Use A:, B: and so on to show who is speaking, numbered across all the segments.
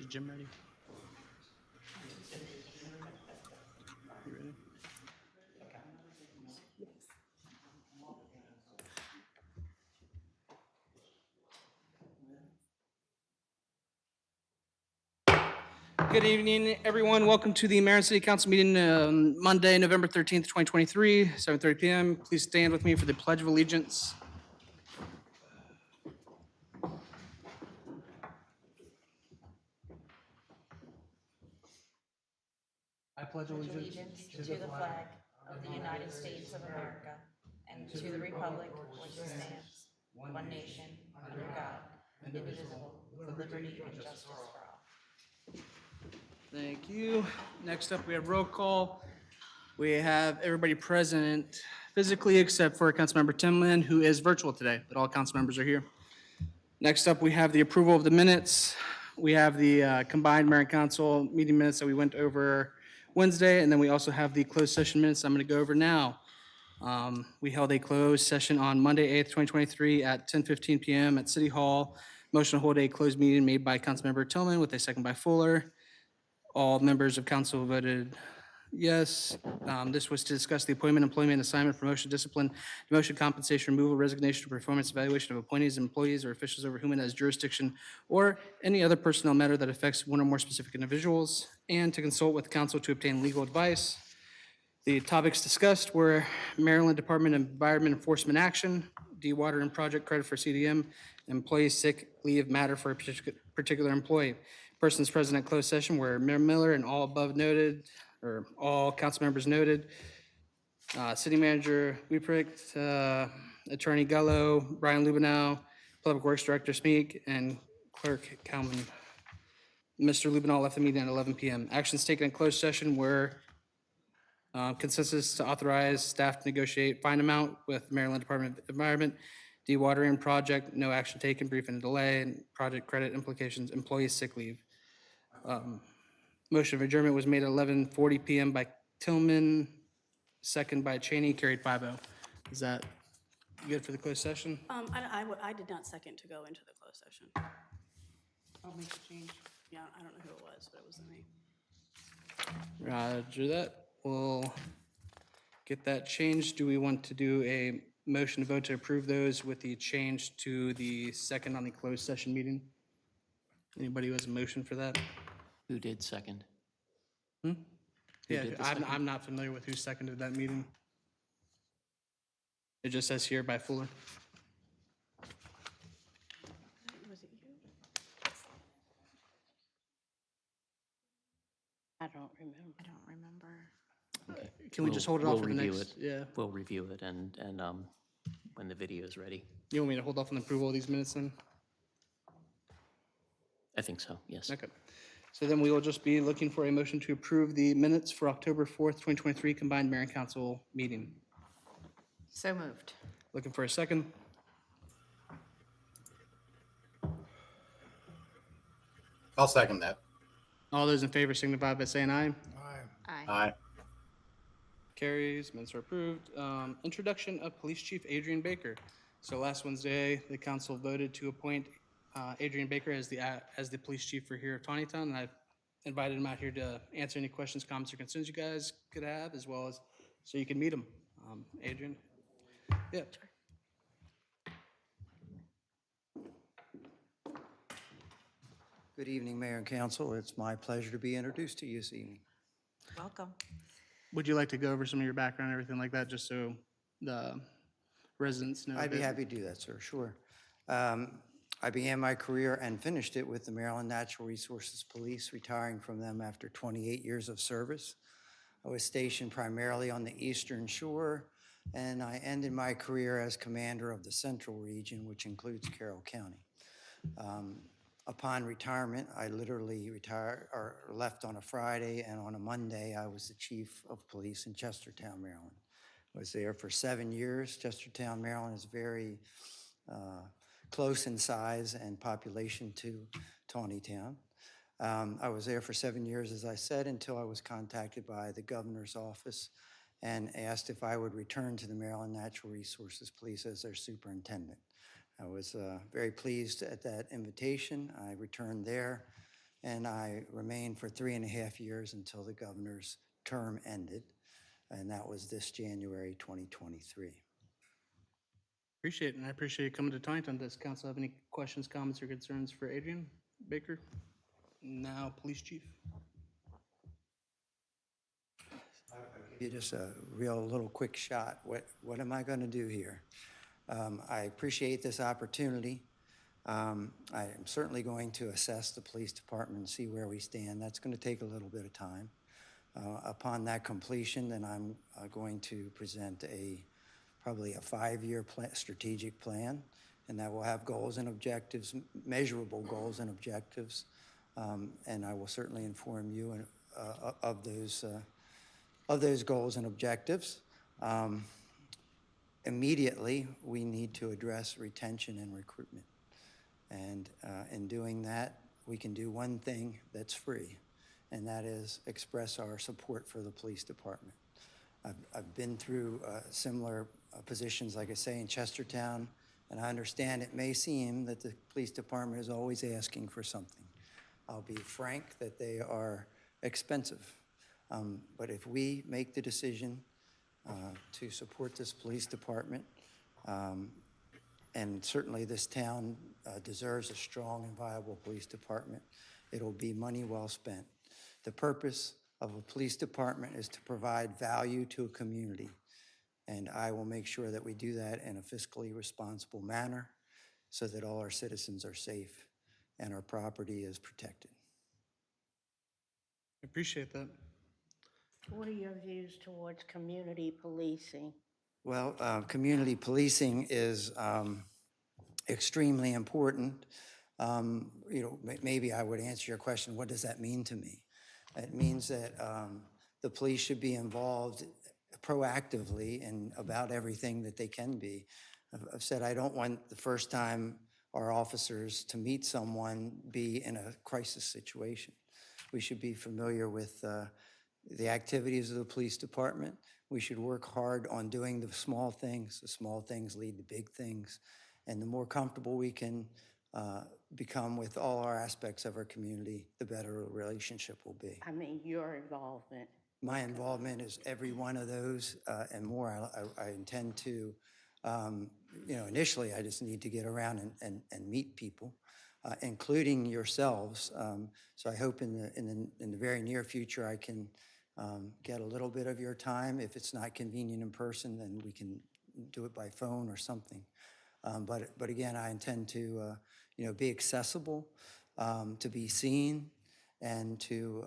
A: Is Jim ready? You ready? Good evening, everyone. Welcome to the Marion City Council meeting Monday, November 13th, 2023, 7:30 p.m. Please stand with me for the Pledge of Allegiance. I pledge
B: Allegiance to the flag of the United States of America and to the republic which stands, one nation, under God, indivisible, with liberty and justice for all.
A: Thank you. Next up, we have roll call. We have everybody present physically except for Councilmember Timlin, who is virtual today, but all council members are here. Next up, we have the approval of the minutes. We have the combined mayor and council meeting minutes that we went over Wednesday, and then we also have the closed session minutes I'm going to go over now. We held a closed session on Monday, 8th, 2023 at 10:15 p.m. at City Hall. Motion to hold a closed meeting made by Councilmember Tillman with a second by Fuller. All members of council voted yes. This was to discuss the appointment, employment, assignment, promotion, discipline, demotion, compensation, removal, resignation, performance evaluation of appointees, employees, or officials over whom it has jurisdiction, or any other personnel matter that affects one or more specific individuals, and to consult with counsel to obtain legal advice. The topics discussed were Maryland Department of Environment Enforcement Action, dewatering project credit for CDM, employee sick leave matter for a particular employee. Persons present at closed session were Mayor Miller and all above noted, or all council members noted. City Manager Weepricht, Attorney Gullo, Brian Lubenow, Public Works Director Smeek, and Clerk Kalman. Mr. Lubenow left the meeting at 11 p.m. Actions taken in closed session were consensus to authorize staff to negotiate fine amount with Maryland Department of Environment, dewatering project, no action taken, brief and delay, and project credit implications, employee sick leave. Motion of adjournment was made at 11:40 p.m. by Tillman, second by Cheney, carried 5-0. Is that good for the closed session?
C: I did not second to go into the closed session.
B: I'll make a change.
C: Yeah, I don't know who it was, but it wasn't me.
A: Roger that. We'll get that changed. Do we want to do a motion to vote to approve those with the change to the second on the closed session meeting? Anybody who has a motion for that?
D: Who did second?
A: Yeah,
D: did the second?
A: I'm not familiar with who seconded that meeting. It just says here by Fuller.
C: Was it you?
B: I don't remember.
D: Okay.
A: Can we just hold it off
D: We'll
A: for the
D: review
A: next?
D: it.
A: Yeah.
D: We'll review it and when the video is ready.
A: You want me to hold off on the approval of these minutes then?
D: I think so, yes.
A: Okay. So then we will just be looking for a motion to approve the minutes for October 4th, 2023 combined mayor and council meeting.
B: So moved.
A: Looking for a second.
E: I'll second that.
A: All those in favor signify by saying aye.
B: Aye.
E: Aye.
A: Carries, minutes are approved. Introduction of Police Chief Adrian Baker. So last Wednesday, the council voted to appoint Adrian Baker as the police chief for here of Taneytown, and I've invited him out here to answer any questions, comments, or concerns you guys could have, as well as so you can meet him. Adrian? Yeah.
F: Good evening, Mayor and Council. It's my pleasure to be introduced to you this evening.
B: Welcome.
A: Would you like to go over some of your background and everything like that, just so the residents know?
F: I'd be happy to do that, sir, sure. I began my career and finished it with the Maryland Natural Resources Police, retiring from them after 28 years of service. I was stationed primarily on the Eastern Shore, and I ended my career as commander of the Central Region, which includes Carroll County. Upon retirement, I literally left on a Friday, and on a Monday, I was the chief of police in Chestertown, Maryland. I was there for 7 years. Chestertown, Maryland is very close in size and population to Taneytown. I was there for 7 years, as I said, until I was contacted by the governor's office and asked if I would return to the Maryland Natural Resources Police as their superintendent. I was very pleased at that invitation. I returned there and I remained for 3.5 years until the governor's term ended, and that was this January 2023.
A: Appreciate it, and I appreciate you coming to Taneytown. Does council have any questions, comments, or concerns for Adrian Baker? Now, Police Chief.
F: You just a real little quick shot. What am I going to do here? I appreciate this opportunity. I am certainly going to assess the police department and see where we stand. That's going to take a little bit of time. Upon that completion, then I'm going to present probably a 5-year strategic plan, and that will have goals and objectives, measurable goals and objectives, and I will certainly inform you of those goals and objectives. Immediately, we need to address retention and recruitment. And in doing that, we can do one thing that's free, and that is express our support for the police department. I've been through similar positions, like I say, in Chestertown, and I understand it may seem that the police department is always asking for something. I'll be frank that they are expensive. But if we make the decision to support this police department, and certainly this town deserves a strong and viable police department, it'll be money well spent. The purpose of a police department is to provide value to a community, and I will make sure that we do that in a fiscally responsible manner so that all our citizens are safe and our property is protected.
A: I appreciate that.
G: What are your views towards community policing?
F: Well, community policing is extremely important. Maybe I would answer your question, what does that mean to me? It means that the police should be involved proactively in about everything that they can be. I've said I don't want the first time our officers to meet someone be in a crisis situation. We should be familiar with the activities of the police department. We should work hard on doing the small things. The small things lead to big things. And the more comfortable we can become with all our aspects of our community, the better a relationship will be.
G: I mean, your involvement.
F: My involvement is every one of those and more. I intend to, initially I just need to get around and meet people, including yourselves. So I hope in the very near future I can get a little bit of your time. If it's not convenient in person, then we can do it by phone or something. But again, I intend to be accessible, to be seen, and to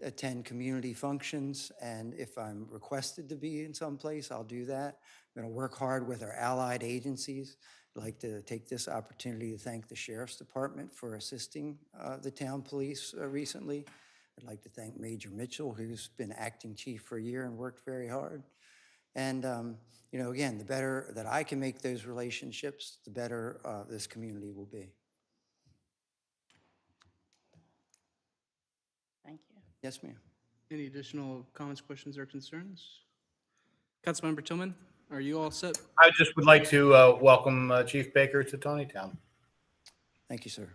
F: attend community functions. And if I'm requested to be in some place, I'll do that. I'm going to work hard with our allied agencies. I'd like to take this opportunity to thank the Sheriff's Department for assisting the town police recently. I'd like to thank Major Mitchell, who's been acting chief for a year and worked very hard. And, again, the better that I can make those relationships, the better this community will be.
G: Thank you.
F: Yes, ma'am.
A: Any additional comments, questions, or concerns? Councilmember Tillman, are you all set?
E: I just would like to welcome Chief Baker to Taneytown.
F: Thank you, sir.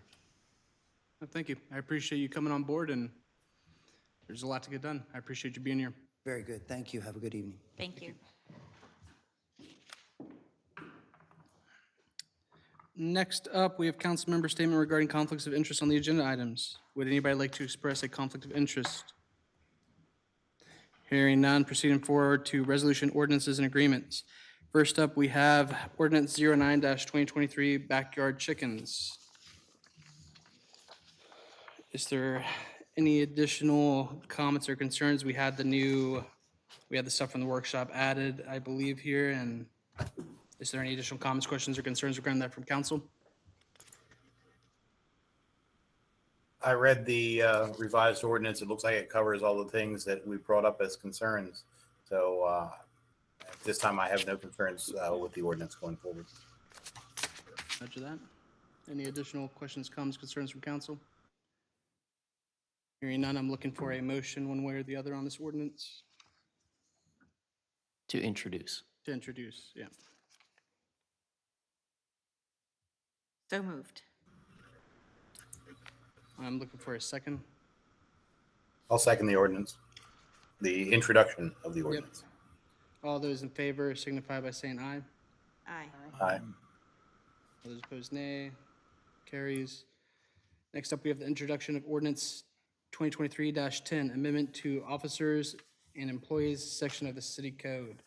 A: Thank you. I appreciate you coming on board, and there's a lot to get done. I appreciate you being here.
F: Very good. Thank you. Have a good evening.
B: Thank you.
A: Next up, we have council member statement regarding conflicts of interest on the agenda items. Would anybody like to express a conflict of interest? Hearing none, proceeding forward to resolution ordinances and agreements. First up, we have ordinance 09-2023 backyard chickens. Is there any additional comments or concerns? We had the stuff from the workshop added, I believe, here, and is there any additional comments, questions, or concerns regarding that from council?
E: I read the revised ordinance. It looks like it covers all the things that we brought up as concerns. So at this time, I have no concerns with the ordinance going forward.
A: Roger that. Any additional questions, comments, concerns from council? Hearing none, I'm looking for a motion one way or the other on this ordinance.
D: To introduce.
A: To introduce, yeah.
B: So moved.
A: I'm looking for a second.
E: I'll second the ordinance, the introduction of the ordinance.
A: All those in favor signify by saying aye.
B: Aye.
E: Aye.
A: All those opposed, nay. Carries. Next up, we have the introduction of ordinance 2023-10, amendment to officers and employees section of the city code.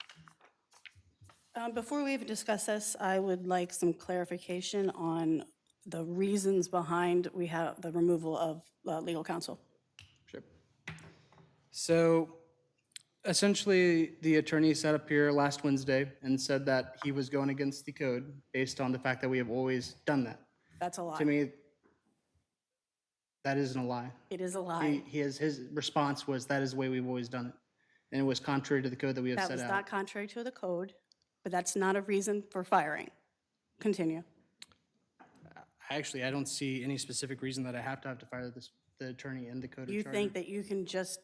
C: Before we even discuss this, I would like some clarification on the reasons behind we have the removal of legal counsel.
A: Sure. So essentially, the attorney sat up here last Wednesday and said that he was going against the code based on the fact that we have always done that.
C: That's a
A: To
C: lie.
A: me, that isn't a lie.
C: It is a lie.
A: His response was, that is the way we've always done it. And it was contrary to the code that we have
C: That
A: set
C: was
A: out.
C: not contrary to the code, but that's not a reason for firing. Continue.
A: Actually, I don't see any specific reason that I have to fire the attorney and the code or
C: You
A: charter.
C: think that you can just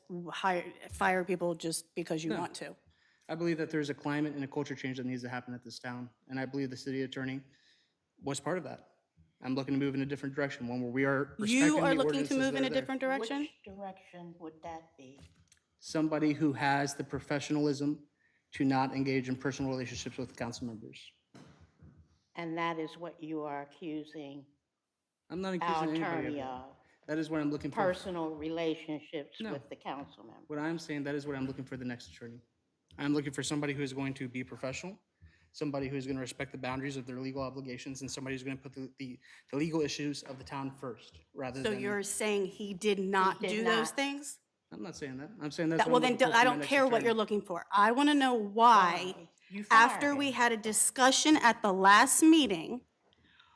C: fire people just because you want to?
A: I believe that there's a climate and a culture change that needs to happen at this town, and I believe the city attorney was part of that. I'm looking to move in a different direction, one where we are respecting
C: You
A: the
C: are looking to
A: ordinances
C: move
A: that
C: in
A: are
C: a
A: there.
C: different direction?
G: Which direction would that be?
A: Somebody who has the professionalism to not engage in personal relationships with council members.
G: And that is what you are accusing
A: I'm not
G: our
A: accusing anybody of
G: attorney
A: that.
G: of,
A: That is what I'm looking for.
G: personal relationships
A: No.
G: with the council member.
A: What I'm saying, that is what I'm looking for the next attorney. I'm looking for somebody who is going to be professional, somebody who's going to respect the boundaries of their legal obligations, and somebody who's going to put the legal issues of the town first, rather
C: So
A: than.
C: you're saying he did not
G: did
C: do those
G: not.
C: things?
A: I'm not saying that. I'm saying that's
C: That-
A: what
C: Well,
A: I'm
C: then
A: looking for
C: I
A: from my
C: don't
A: next
C: care what
A: attorney.
C: you're looking for. I want to know why,
G: You fired
C: after we
G: him.
C: had a discussion at the last meeting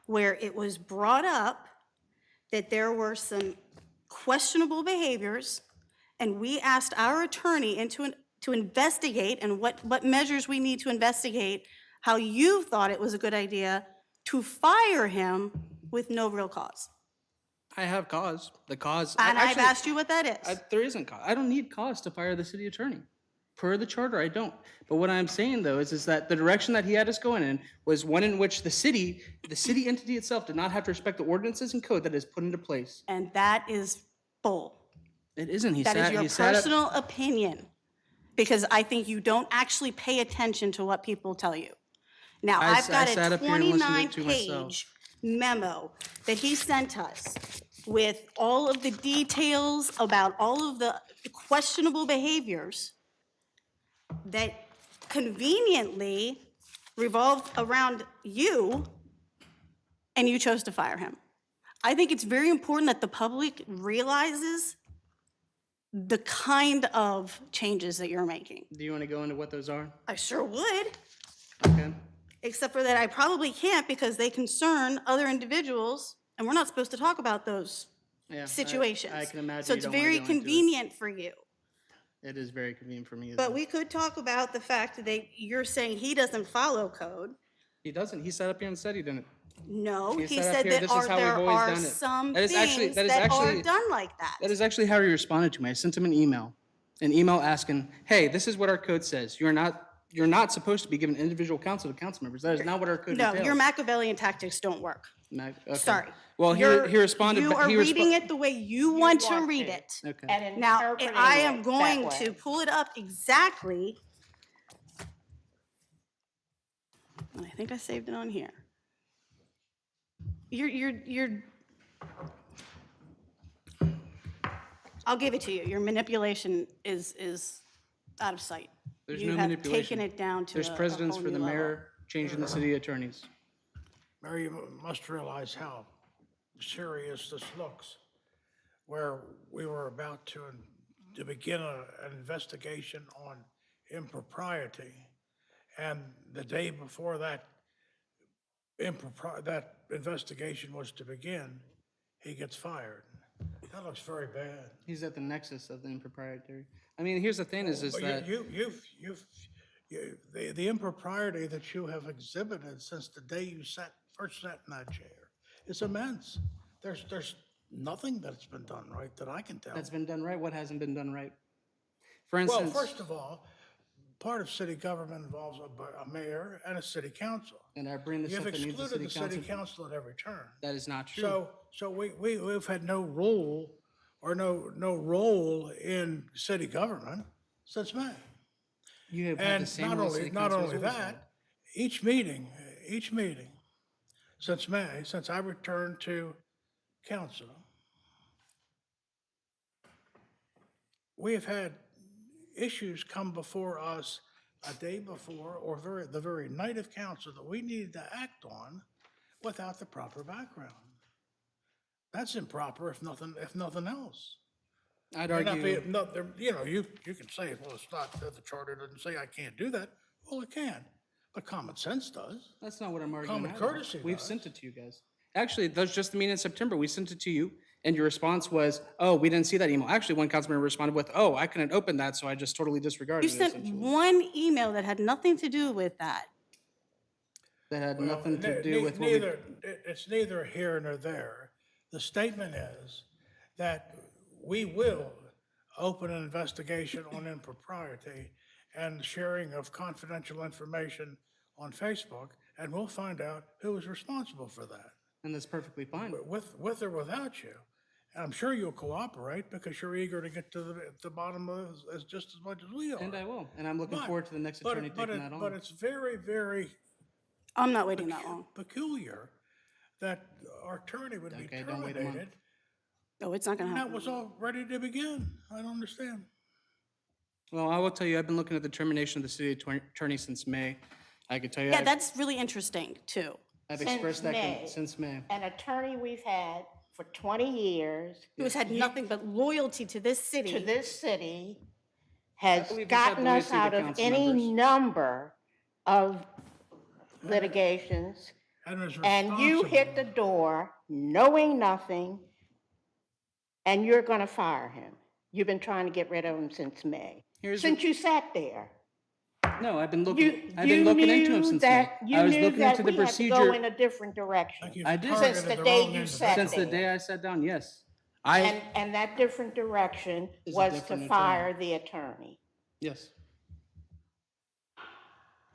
C: where it was brought up that there were some questionable behaviors, and we asked our attorney to investigate and what measures we need to investigate, how you thought it was a good idea to fire him with no real cause.
A: I have cause. The cause.
C: And I've
A: actually,
C: asked you what that is.
A: There isn't cause. I don't need cause to fire the city attorney. Per the charter, I don't. But what I'm saying though is that the direction that he had us going in was one in which the city entity itself did not have to respect the ordinances and code that is put into place.
C: And that is bull.
A: It isn't.
C: That is your personal opinion, because I think you don't actually pay attention to what people tell you. Now,
A: I
C: I've got
A: sat
C: a
A: up here and listened to
C: 29-page memo that he sent us with all of the details about all of the questionable behaviors that conveniently revolved around you, and you chose to fire him. I think it's very important that the public realizes the kind of changes that you're making.
A: Do you want to go into what those are?
C: I sure would,
A: Okay.
C: except for that I probably can't because they concern other individuals, and we're not supposed to talk about those
A: Yeah.
C: situations.
A: I can imagine.
C: So
A: you
C: it's
A: don't wanna
C: very
A: go into it.
C: convenient for you.
A: It is very convenient for me. as
C: But
A: well.
C: we could talk about the fact that you're saying he doesn't follow code.
A: He doesn't. He sat up here and said he didn't.
C: No,
A: He
C: he
A: sat up
C: said
A: here,
C: that
A: this is how we've
C: there
A: always
C: are
A: done it.
C: some
A: That is actually-
C: things
A: that is
C: that are
A: actually-
C: done like that.
A: That is actually how he responded to me. I sent him an email asking, "Hey, this is what our code says. You're not supposed to be giving individual counsel to council members. That is not what our code
C: No,
A: entails."
C: your Machiavellian tactics don't work.
A: Okay.
C: Sorry.
A: Well, he responded.
C: You are reading it the way you want to
G: want
C: read
G: to.
C: it.
A: Okay.
G: And
C: Now,
G: interpreting
C: I
G: it
C: am
G: that
C: going
G: way.
C: to pull it up exactly. And I think I saved it on here. I'll give it to you. Your manipulation is out of sight.
A: There's
C: You
A: no
C: have
A: manipulation.
C: taken it down to
A: There's
C: a
A: precedence
C: whole
A: for the
C: new level.
A: mayor changing the city attorneys.
H: Mayor, you must realize how serious this looks, where we were about to begin an investigation on impropriety, and the day before that that investigation was to begin, he gets fired. That looks very bad.
A: He's at the nexus of the improprietary. I mean, here's the thing: is
H: But
A: that
H: the impropriety that you have exhibited since the day you first sat in that chair is immense. There's nothing that's been done right that I can tell.
A: that's been done right. What hasn't been done right? For
H: Well,
A: instance,
H: first of all, part of city government involves a mayor and a city council.
A: And I bring this
H: You've
A: up and needs the
H: excluded
A: city
H: the city
A: council.
H: council at every turn.
A: That is not true.
H: So we've had no role or no role in city government since May.
A: You have had the
H: And
A: same
H: not
A: role
H: only,
A: city
H: not
A: council has
H: only
A: always had.
H: that, each meeting since May, since I returned to council, we have had issues come before us a day before or the very night of council that we needed to act on without the proper background. That's improper if nothing else.
A: I'd
H: May not be-
A: argue,
H: not- there- You know, you can say, well, it's not, the charter doesn't say I can't do that. Well, it can, but common sense does.
A: that's not what I'm arguing.
H: Common
A: either.
H: courtesy
A: We've
H: does.
A: sent it to you guys. Actually, that's just the meeting in September. We sent it to you, and your response was, "Oh, we didn't see that email." Actually, one council member responded with, "Oh, I couldn't open that, so I just totally disregarded
C: You
A: it."
C: sent
A: essentially.
C: one email that had nothing to do with that.
A: That had
H: Well,
A: nothing to do with what we.
H: It's neither here nor there. The statement is that we will open an investigation on impropriety and sharing of confidential information on Facebook, and we'll find out who is responsible for that,
A: And that's perfectly fine.
H: with or without you. And I'm sure you'll cooperate because you're eager to get to the bottom of this as just as much as we are.
A: And I will. And I'm looking
H: But-
A: forward to the next
H: but-
A: attorney
H: but
A: taking
H: it-
A: that
H: But
A: on.
H: it's very, very
C: I'm not waiting that long.
H: peculiar that our attorney would be
A: Okay, don't wait a month.
H: terminated.
C: No, it's not gonna
H: And that
C: happen.
H: was all ready to begin. I don't understand.
A: Well, I will tell you, I've been looking at the termination of the city attorney since May. I could tell you,
C: Yeah, that's really interesting, too.
A: I've
G: Since
A: expressed that
G: May.
A: since May.
G: An attorney we've had for 20 years
C: Who has had nothing but loyalty to this
G: to
C: city.
G: this city has
A: believe he's had
G: gotten us
A: loyalty to
G: out of
A: council
G: any
A: members.
G: number of litigations.
H: And is
G: And you hit the
H: responsible.
G: door knowing nothing, and you're gonna fire him. You've been trying to get rid of him since May.
A: Here's
G: Since you sat there.
A: No, I've been
G: You,
A: looking, I've
G: you
A: been looking into him
G: knew
A: since May.
G: that, you
A: I was
G: knew
A: looking
G: that
A: into the
G: we had to go in
A: procedure
G: a different direction.
H: Like you've
A: I did.
H: targeted
G: Since the
H: the
G: day
H: wrong
G: you sat
A: since the
H: individual.
A: day I sat down, yes.
G: And that different direction
A: Is a
G: was to
A: different attorney.
G: fire the attorney.
A: Yes.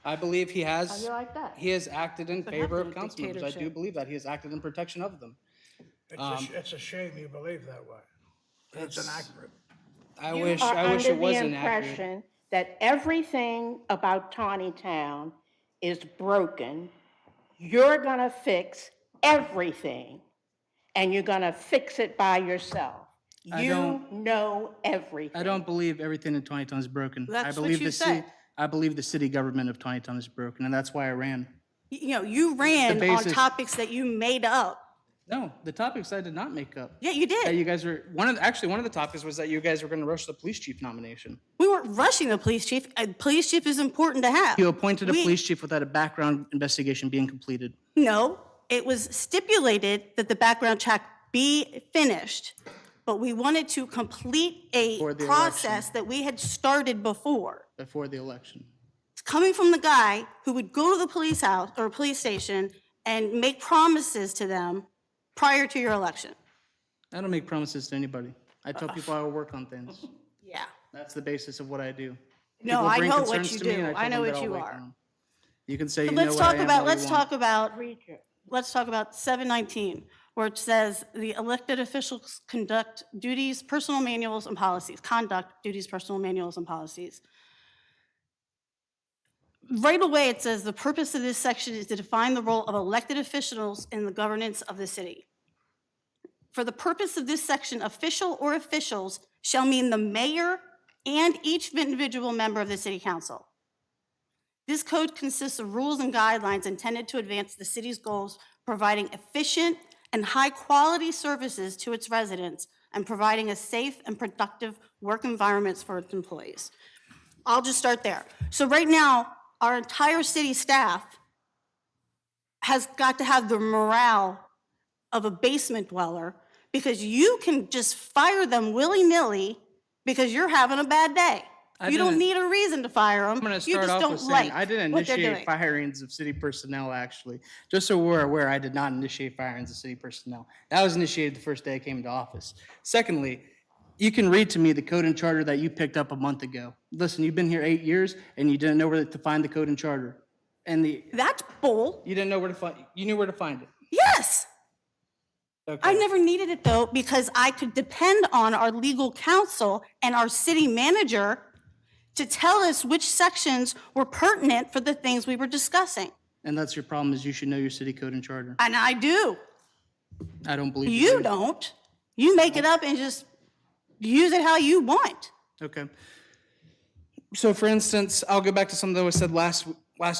A: I believe he
G: How
A: has,
G: you like that?
A: he has acted in
C: What
A: favor of
C: happened to
A: council members. I do
C: dictatorship?
A: believe that. He has acted in protection of them.
H: It's a shame you believe that way. It's inaccurate.
A: I
G: You
A: wish,
G: are
A: I wish it
G: under the
A: was inaccurate.
G: impression that everything about Taneytown is broken. You're gonna fix everything, and you're gonna fix it by yourself.
A: I
G: You
A: don't-
G: know everything.
A: I don't believe everything in Taneytown is broken. I
C: That's what
A: believe
C: you
A: the city-
C: said.
A: I believe the city government of Taneytown is broken, and that's why I ran.
C: You know, you ran on
A: basis-
C: topics that you made up.
A: No, the topics I did not make up.
C: Yeah, you
A: That
C: did.
A: you guys were, one of the topics was that you guys were gonna rush the police chief nomination.
C: We weren't rushing the police chief. A police chief is important to have.
A: You appointed a
C: We-
A: police chief without a background investigation being completed.
C: No, it was stipulated that the background check be finished, but we wanted to complete a
A: For the
C: process that we had started before.
A: Before the election.
C: It's coming from the guy who would go to the police house or police station and make promises to them prior to your election.
A: I don't make promises to anybody. I tell people I will work on things.
C: Yeah.
A: That's the basis of what I do.
C: No,
A: People
C: I
A: bring
C: know what
A: concerns
C: you
A: to me, and
C: do.
A: tell
C: I know
A: them that
C: what
A: I'll
C: you
A: work
C: are.
A: on them. You can say you
C: But
A: know
C: let's
A: what I
C: talk
A: am
C: about,
A: all you want.
G: Read your-
C: let's talk about 719, where it says the elected officials conduct duties, personal manuals, and policies. Conduct duties, personal manuals, and policies. Right away, it says the purpose of this section is to define the role of elected officials in the governance of the city. For the purpose of this section, official or officials shall mean the mayor and each individual member of the city council. This code consists of rules and guidelines intended to advance the city's goals, providing efficient and high-quality services to its residents and providing a safe and productive work environments for its employees. I'll just start there. So right now, our entire city staff has got to have the morale of a basement dweller because you can just fire them willy-nilly because you're having a bad day.
A: I
C: You don't
A: didn't-
C: need a reason to fire them.
A: I'm going to
C: You
A: start
C: just
A: off
C: don't
A: with saying,
C: like
A: I didn't
C: what they're
A: initiate
C: doing.
A: firings of city personnel, actually. Just so we're aware, I did not initiate firings of city personnel. That was initiated the first day I came into office. Secondly, You can read to me the code and charter that you picked up a month ago. Listen, you've been here 8 years and you didn't know where to find the code and charter. And
C: That's bull.
A: you didn't know where to find, you knew where to find it.
C: Yes.
A: Okay.
C: I never needed it though, because I could depend on our legal counsel and our city manager to tell us which sections were pertinent for the things we were discussing.
A: And that's your problem, is you should know your city code and charter.
C: And I do.
A: I don't believe
C: You
A: do.
C: don't. You make it up and just use it how you want.
A: Okay. So for instance, I'll go back to something that was said last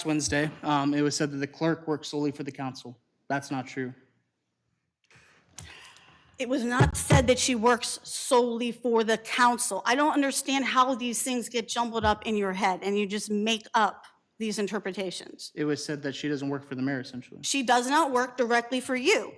A: Wednesday. It was said that the clerk works solely for the council. That's not true.
C: It was not said that she works solely for the council. I don't understand how these things get jumbled up in your head and you just make up these interpretations.
A: It was said that she doesn't work for the mayor, essentially.
C: She does not work directly for you.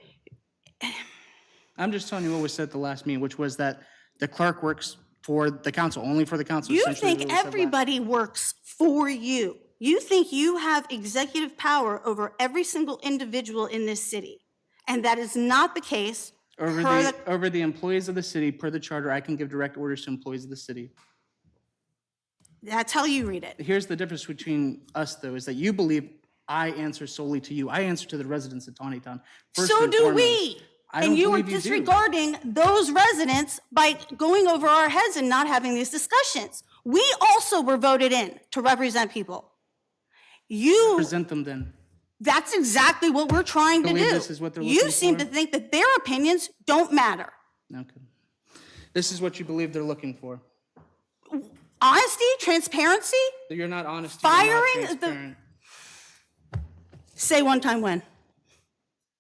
A: I'm just telling you what was said at the last meeting, which was that the clerk works for the council, only for the council.
C: You
A: essentially,
C: think
A: what was said last-
C: everybody works for you. You think you have executive power over every single individual in this city. And that is not the case.
A: Over the employees of the city, per the charter, I can give direct orders to employees of the city.
C: That's how you read it.
A: Here's the difference between us, though, is that you believe I answer solely to you. I answer to the residents of Taneytown. first
C: So
A: and
C: do
A: foremost.
C: we.
A: I don't
C: And you are
A: believe you do.
C: disregarding those residents by going over our heads and not having these discussions. We also were voted in to represent people. You,
A: Present them then.
C: that's exactly what we're trying to
A: Believe
C: do.
A: this is what they're
C: You
A: looking
C: seem
A: for?
C: to think that their opinions don't matter.
A: Okay. This is what you believe they're looking for.
C: Honesty, transparency,
A: You're not honest.
C: Firing
A: You're
C: the-
A: not transparent.
C: say one time when.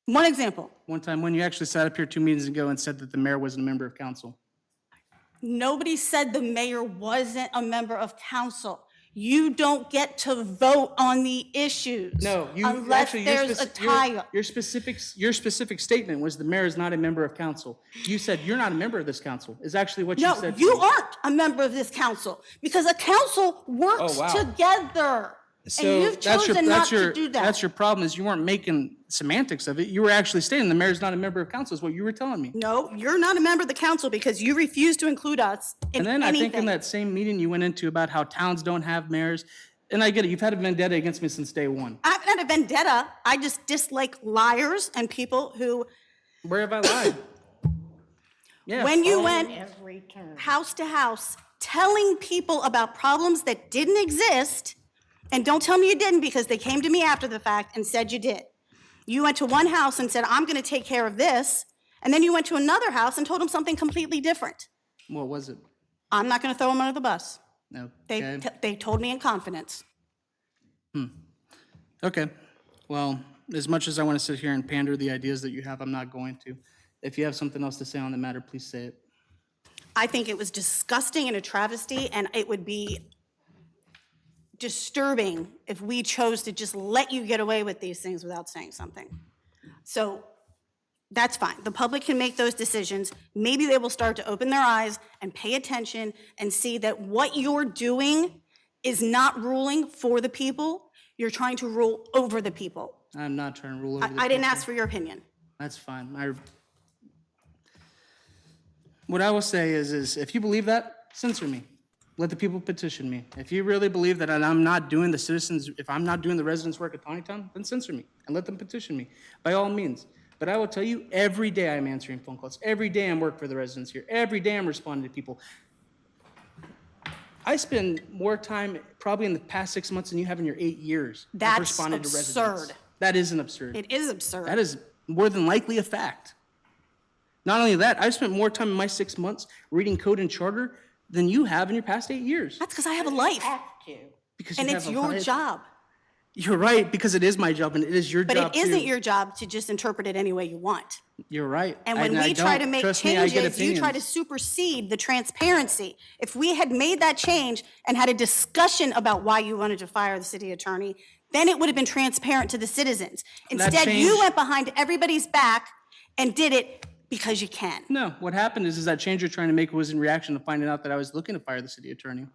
C: One example.
A: One time when you actually sat up here 2 meetings ago and said that the mayor wasn't a member of council.
C: Nobody said the mayor wasn't a member of council. You don't get to vote on the issues.
A: No, you
C: unless
A: actually,
C: there's a tie-up.
A: your specific statement was the mayor is not a member of council. You said you're not a member of this council, is actually what you
C: No,
A: said. to
C: you
A: me.
C: aren't a member of this council because a council works
A: Oh, wow.
C: together.
A: So
C: And you've chosen not to do that.
A: That's your problem, is you weren't making semantics of it. You were actually stating the mayor's not a member of council is what you were telling me.
C: No, you're not a member of the council because you refuse to include us in
A: And then I think in
C: anything.
A: that same meeting you went into about how towns don't have mayors, and I get it, you've had a vendetta against me since day one.
C: I haven't had a vendetta. I just dislike liars and people who,
A: Where have I lied? Yeah.
C: when you went
G: Every turn.
C: house to house telling people about problems that didn't exist, and don't tell me you didn't because they came to me after the fact and said you did. You went to one house and said, I'm going to take care of this, and then you went to another house and told them something completely different.
A: What was it?
C: I'm not going to throw them under the bus.
A: No.
C: They told me in confidence.
A: Okay. Well, as much as I want to sit here and pander the ideas that you have, I'm not going to. If you have something else to say on the matter, please say it.
C: I think it was disgusting and a travesty, and it would be disturbing if we chose to just let you get away with these things without saying something. So that's fine. The public can make those decisions. Maybe they will start to open their eyes and pay attention and see that what you're doing is not ruling for the people. You're trying to rule over the people.
A: I'm not trying to rule over the
C: I didn't
A: people.
C: ask for your opinion.
A: That's fine. What I will say is if you believe that, censor me. Let the people petition me. If you really believe that I'm not doing the citizens, if I'm not doing the residents' work at Taneytown, then censor me and let them petition me, by all means. But I will tell you, every day I'm answering phone calls. Every day I'm working for the residents here. Every day I'm responding to people. I spend more time probably in the past 6 months than you have in your 8 years of
C: That's
A: responding to residents.
C: absurd.
A: That isn't absurd.
C: It is absurd.
A: That is more than likely a fact. Not only that, I've spent more time in my 6 months reading code and charter than you have in your past 8 years.
C: That's because I have a life,
G: Have to.
A: Because
C: and
A: you
C: it's
A: have a
C: your
A: life.
C: job.
A: You're right, because it is my job and it is your
C: But
A: job
C: it isn't
A: too.
C: your job to just interpret it any way you want.
A: You're right.
C: And when
A: I
C: we try to
A: don't.
C: make
A: Trust me, I get
C: changes, you try to
A: opinions.
C: supersede the transparency. If we had made that change and had a discussion about why you wanted to fire the city attorney, then it would have been transparent to the citizens. Instead, you
A: change-
C: went behind everybody's back and did it because you can.
A: No, what happened is that change you're trying to make was in reaction to finding out that I was looking to fire the city attorney.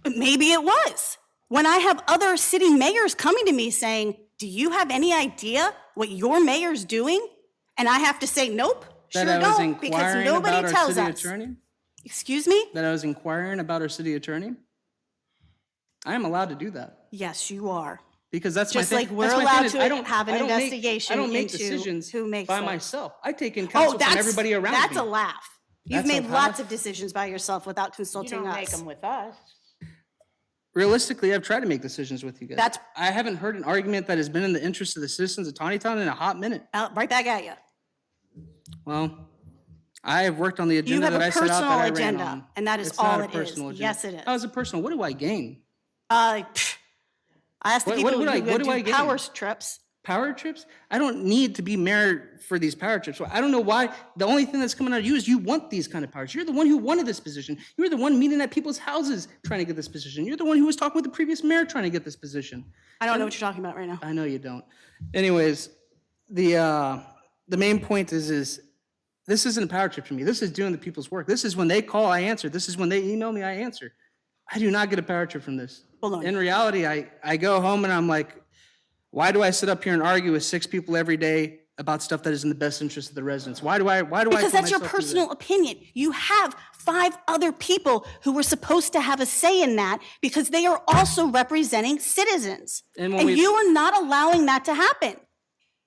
C: But maybe it was. When I have other city mayors coming to me saying, do you have any idea what your mayor's doing? And I have to say, nope, sure
A: That I was
C: don't, because
A: inquiring
C: nobody
A: about our
C: tells
A: city
C: us.
A: attorney?
C: Excuse me?
A: That I was inquiring about our city attorney? I am allowed to do that.
C: Yes, you are.
A: Because that's
C: Just
A: my thing.
C: like we're
A: That's my
C: allowed
A: thing is
C: to
A: I don't-
C: have an
A: I don't make-
C: investigation
A: I don't make
C: into
A: decisions
C: who makes
A: by
C: those.
A: myself. I take in
C: Oh,
A: counsel from
C: that's,
A: everybody around me.
C: that's a laugh. You've
A: That's a
C: made lots
A: laugh?
C: of decisions by yourself without
G: You
C: consulting
G: don't make
C: us.
G: them with us.
A: Realistically, I've tried to make decisions with you guys.
C: That's-
A: I haven't heard an argument that has been in the interest of the citizens of Taneytown in a hot minute.
C: Right back at you.
A: Well, I have worked on the
C: You
A: agenda
C: have
A: that
C: a
A: I set out that
C: personal
A: I ran
C: agenda,
A: on.
C: and that is
A: It's not
C: all
A: a
C: it is.
A: personal agenda.
C: Yes, it is.
A: How is it personal? What do I gain?
C: Pfft. I asked the
A: What-
C: people
A: what
C: who
A: do I- what do I
C: do
A: gain?
C: power trips.
A: Power trips? I don't need to be mayor for these power trips. So I don't know why. The only thing that's coming out of you is you want these kind of powers. You're the one who wanted this position. You were the one meeting at people's houses trying to get this position. You're the one who was talking with the previous mayor trying to get this position.
C: I don't know what you're talking about right now.
A: I know you don't. Anyways, the main point is this isn't a power trip for me. This is doing the people's work. This is when they call, I answer. This is when they email me, I answer. I do not get a power trip from this.
C: Hold on.
A: In reality, I go home and I'm like, why do I sit up here and argue with 6 people every day about stuff that is in the best interest of the residents? Why do I
C: Because
A: put
C: that's your
A: myself through that?
C: personal opinion. You have 5 other people who were supposed to have a say in that because they are also representing citizens.
A: And when
C: And
A: we-
C: you are not allowing that to happen.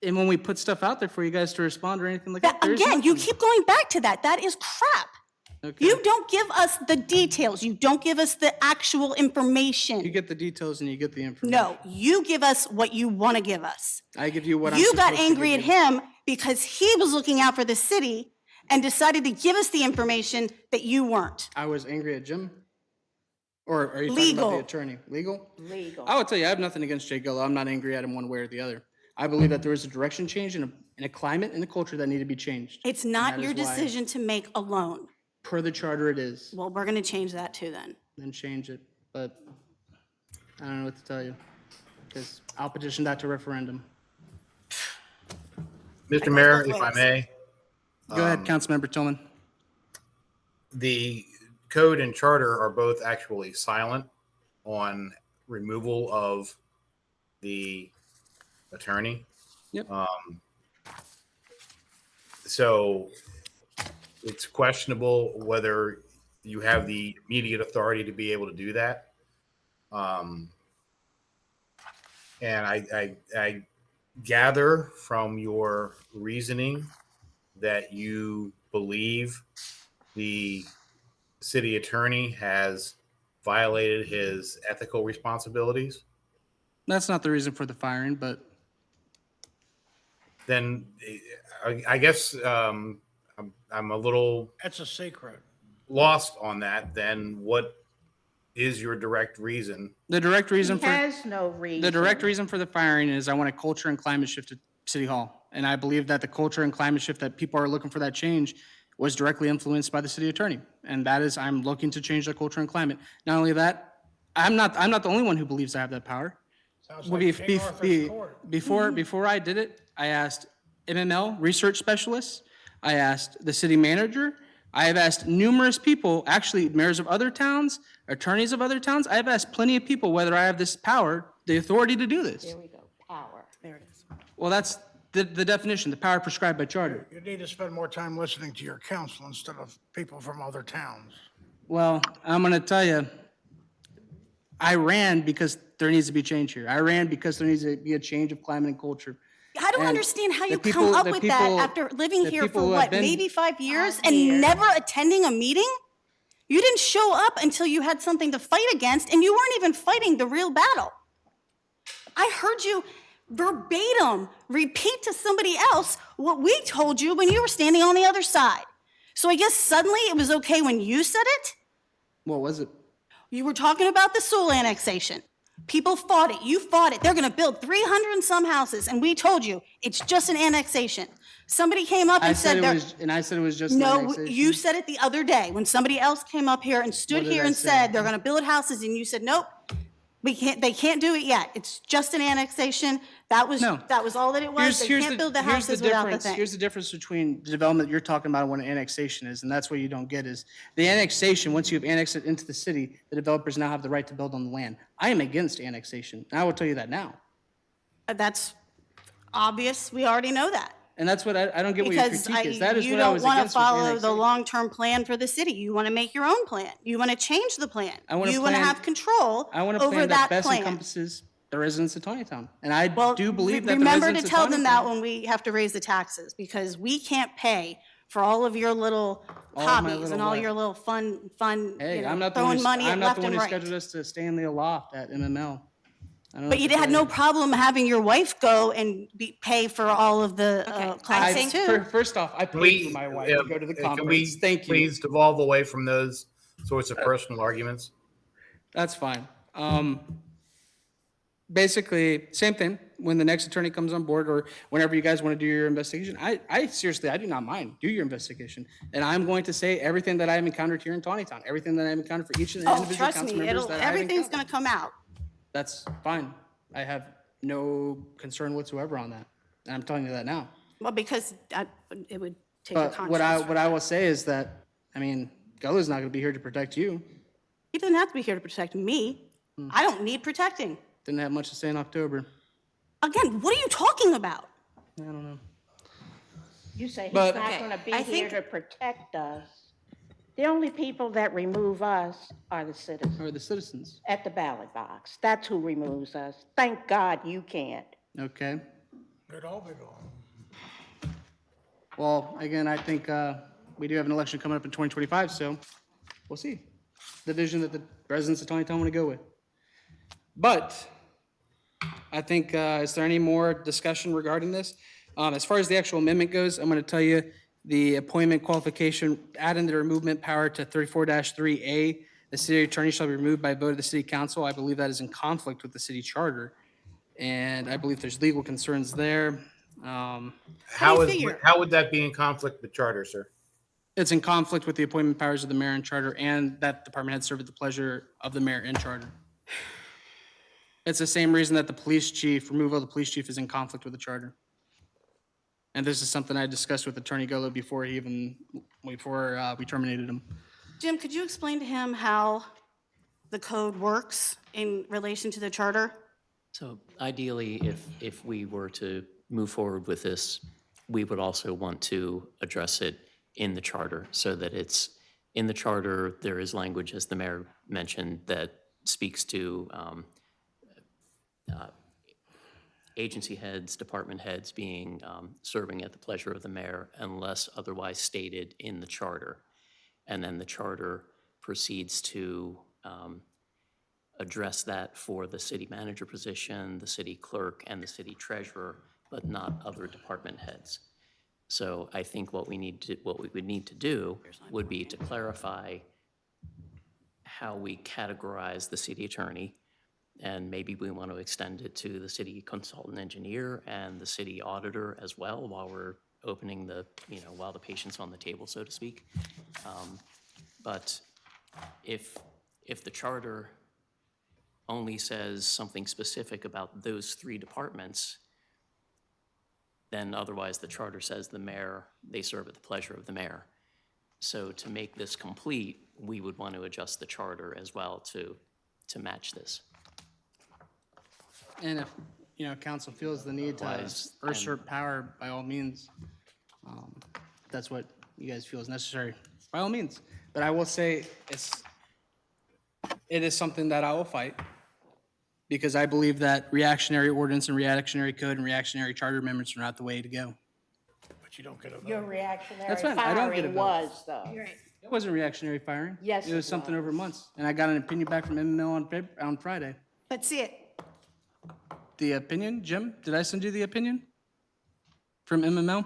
A: And when we put stuff out there for you guys to respond or anything like that,
C: That,
A: there's
C: again, you
A: nothing.
C: keep going back to that. That is crap.
A: Okay.
C: You don't give us the details. You don't give us the actual
A: You
C: information.
A: get the details and you get the information.
C: No, you give us what you want to give us.
A: I give you what I'm
C: You got
A: supposed to
C: angry
A: give
C: at
A: you.
C: him because he was looking out for the city and decided to give us the information that you weren't.
A: I was angry at Jim? Or are you talking about
C: Legal.
A: the attorney? Legal?
G: Legal.
A: I would tell you, I have nothing against Jay Gillo. I'm not angry at him one way or the other. I believe that there was a direction change in a climate and a culture that needed to be changed.
C: It's
A: And
C: not
A: that
C: your
A: is why,
C: decision to make alone.
A: Per the charter, it is.
C: Well, we're going to change that too then.
A: Then change it. But I don't know what to tell you. Because I'll petition that to referendum.
E: Mr. Mayor, if I may,
A: Go ahead, Councilmember Tillman.
E: the code and charter are both actually silent on removal of the attorney.
A: Yep.
E: So it's questionable whether you have the immediate authority to be able to do that. And I gather from your reasoning that you believe the city attorney has violated his ethical responsibilities.
A: That's not the reason for the firing, but
E: Then I guess I'm a little
H: That's a secret.
E: lost on that. Then what is your direct reason?
A: the direct
G: He
A: reason for
G: has no reason.
A: the direct reason for the firing is I want a culture and climate shift at City Hall. And I believe that the culture and climate shift that people are looking for that change was directly influenced by the city attorney. And that is, I'm looking to change the culture and climate. Not only that, I'm not the only one who believes I have that power.
H: Sounds
A: Well,
H: like King Arthur's court.
A: Before I did it, I asked MML research specialists, I asked the city manager, I have asked numerous people, actually mayors of other towns, attorneys of other towns, I have asked plenty of people whether I have this power, the authority to do this.
G: There we go, power.
C: There it is.
A: Well, that's the definition, the power prescribed by charter.
H: You need to spend more time listening to your council instead of people from other towns.
A: Well, I'm going to tell you, I ran because there needs to be change here. I ran because there needs to be a change of climate and culture.
C: I don't
A: And
C: understand how
A: the
C: you
A: people-
C: come up
A: the
C: with that
A: people-
C: after living
A: the
C: here
A: people
C: for
A: who have
C: what,
A: been-
C: maybe 5 years
G: 5 years.
C: and never attending a meeting? You didn't show up until you had something to fight against, and you weren't even fighting the real battle. I heard you verbatim repeat to somebody else what we told you when you were standing on the other side. So I guess suddenly it was okay when you said it?
A: What was it?
C: You were talking about the soil annexation. People fought it. You fought it. They're going to build 300 and some houses, and we told you it's just an annexation. Somebody came up
A: I
C: and
A: said
C: said,
A: it
C: they're-
A: was, and I said it was just an
C: no,
A: annexation.
C: you said it the other day when somebody else came up here and stood
A: What did
C: here
A: I
C: and
A: say?
C: said they're going to build houses, and you said, nope, we can't. They can't do it yet. It's just an annexation. That was
A: No.
C: all that it was. They can't build the
A: here's
C: houses without the
A: difference.
C: thing.
A: Here's the difference between the development you're talking about and what an annexation is, and that's what you don't get is the annexation, once you've annexed it into the city, the developers now have the right to build on the land. I am against annexation, and I will tell you that now.
C: That's obvious. We already know that.
A: And that's what I don't get what your
C: Because
A: critique is. That is
C: you
A: what I
C: don't
A: was
C: want to
A: against with
C: follow the
A: annexation.
C: long-term plan for the city. You want to make your own plan. You want to change the plan.
A: I want a
C: You want to
A: plan-
C: have control
A: I want a
C: over
A: plan that
C: that
A: best
C: plan.
A: encompasses the residents of Taneytown. And I
C: Well,
A: do believe that the
C: remember to
A: residents of
C: tell them that
A: Taneytown,
C: when we have to raise the taxes, because we can't pay for all of your little
A: All of my
C: hobbies
A: little
C: and all
A: what?
C: your little fun,
A: hey,
C: you
A: I'm
C: know,
A: not the one
C: throwing money
A: I'm
C: at
A: not
C: left
A: the one
C: and
A: who
C: right.
A: scheduled us to stay in the loft at MML. I don't know
C: But
A: if
C: you
A: it's
C: had no
A: already-
C: problem having your wife go and pay for all of the
B: Okay, I
C: classes
B: think-
C: too.
A: First off, I paid for my wife to go to the
E: can we
A: conference. Thank you.
E: please devolve away from those sorts of personal arguments?
A: That's fine. Basically, same thing. When the next attorney comes on board or whenever you guys want to do your investigation, I seriously, I do not mind. Do your investigation. And I'm going to say everything that I've encountered here in Taneytown, everything that I've encountered for each of the
C: Oh,
A: individual
C: trust
A: council
C: me,
A: members that I've
C: everything's
A: encountered.
C: gonna come out.
A: That's fine. I have no concern whatsoever on that. And I'm telling you that now.
C: Well, because it would take a
A: But what
C: conscience.
A: I will say is that, I mean, Guller's not going to be here to protect you.
C: He doesn't have to be here to protect me. I don't need protecting.
A: Didn't have much to say in October.
C: Again, what are you talking about?
A: I don't know.
G: You say he's
A: But-
G: not
B: Okay,
G: gonna be
B: I
G: here
B: think-
G: to protect us. The only people that remove us are the citizens
A: Or the citizens.
G: at the ballot box. That's who removes us. Thank God you can't.
A: Okay.
H: They'd all be gone.
A: Well, again, I think we do have an election coming up in 2025, so we'll see the vision that the residents of Taneytown want to go with. But I think, is there any more discussion regarding this? As far as the actual amendment goes, I'm going to tell you the appointment qualification, adding the removement power to 34-3A. The city attorney shall be removed by vote of the city council. I believe that is in conflict with the city charter. And I believe there's legal concerns there.
C: How do you figure?
E: How would that be in conflict with charter, sir?
A: It's in conflict with the appointment powers of the mayor and charter, and that department head serve at the pleasure of the mayor and charter. It's the same reason that the police chief, removal of the police chief is in conflict with the charter. And this is something I discussed with Attorney Gullo before we terminated him.
C: Jim, could you explain to him how the code works in relation to the charter?
D: So ideally, if we were to move forward with this, we would also want to address it in the charter so that it's, in the charter, there is language, as the mayor mentioned, that speaks to agency heads, department heads being, serving at the pleasure of the mayor unless otherwise stated in the charter. And then the charter proceeds to address that for the city manager position, the city clerk, and the city treasurer, but not other department heads. So I think what we would need to do would be to clarify how we categorize the city attorney, and maybe we want to extend it to the city consultant engineer and the city auditor as well, while we're opening the, while the patient's on the table, so to speak. But if the charter only says something specific about those three departments, then otherwise the charter says the mayor, they serve at the pleasure of the mayor. So to make this complete, we would want to adjust the charter as well to match this.
A: And if, council feels the need to
D: Wise
A: usurp power, by all means, that's what you guys feel is necessary, by all means. But I will say it is something that I will fight, because I believe that reactionary ordinance and reactionary code and reactionary charter amendments are not the way to go.
H: But you don't get a
G: Your
H: vote.
G: reactionary
A: That's fine, I don't get a
G: firing
A: vote.
G: was, though.
A: It wasn't reactionary firing.
G: Yes,
A: It was
G: it
A: something
G: was.
A: over months, and I got an opinion back from MML on Friday.
C: Let's see it.
A: The opinion, Jim, did I send you the opinion from MML?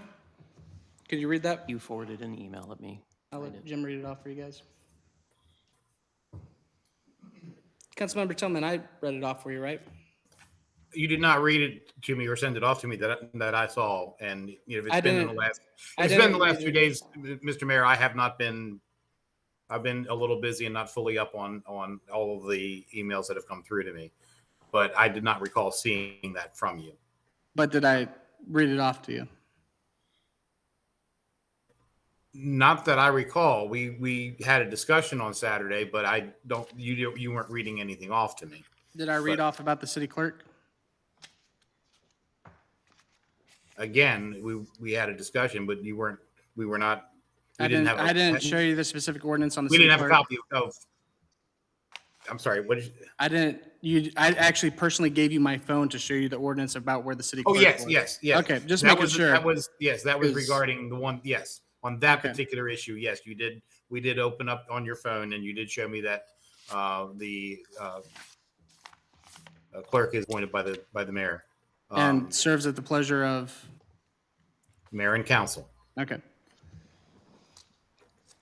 A: Could you read that?
D: You forwarded an email, let me
A: I'll
D: find
A: let
D: it.
A: Jim read it off for you guys. Councilmember Tillman, I read it off for you, right?
E: You did not read it to me or send it off to me that I saw. And if
A: I
E: it's been in the
A: didn't-
E: last,
A: I
E: it's been
A: didn't
E: the last
A: read
E: 2
A: it.
E: days, Mr. Mayor, I've been a little busy and not fully up on all of the emails that have come through to me. But I did not recall seeing that from you.
A: But did I read it off to you?
E: Not that I recall. We had a discussion on Saturday, but you weren't reading anything off to me.
A: Did I read
E: But-
A: off about the city clerk?
E: again, we had a discussion, but we were not, we
A: I
E: didn't
A: didn't,
E: have.
A: I didn't show you the specific ordinance on the
E: We
A: city
E: didn't have a
A: clerk.
E: copy of, I'm sorry, what did you?
A: I didn't, I actually personally gave you my phone to show you the ordinance about where the city
E: Oh,
A: clerk
E: yes,
A: was.
E: yes, yes.
A: Okay, just
E: That
A: making
E: was-
A: sure.
E: That was, yes, that was
A: 'Cause-
E: regarding the one, yes, on that
A: Okay.
E: particular issue, yes, you did, we did open up on your phone and you did show me that the clerk is appointed by the mayor.
A: And serves at the pleasure of,
E: Mayor and council,
A: okay.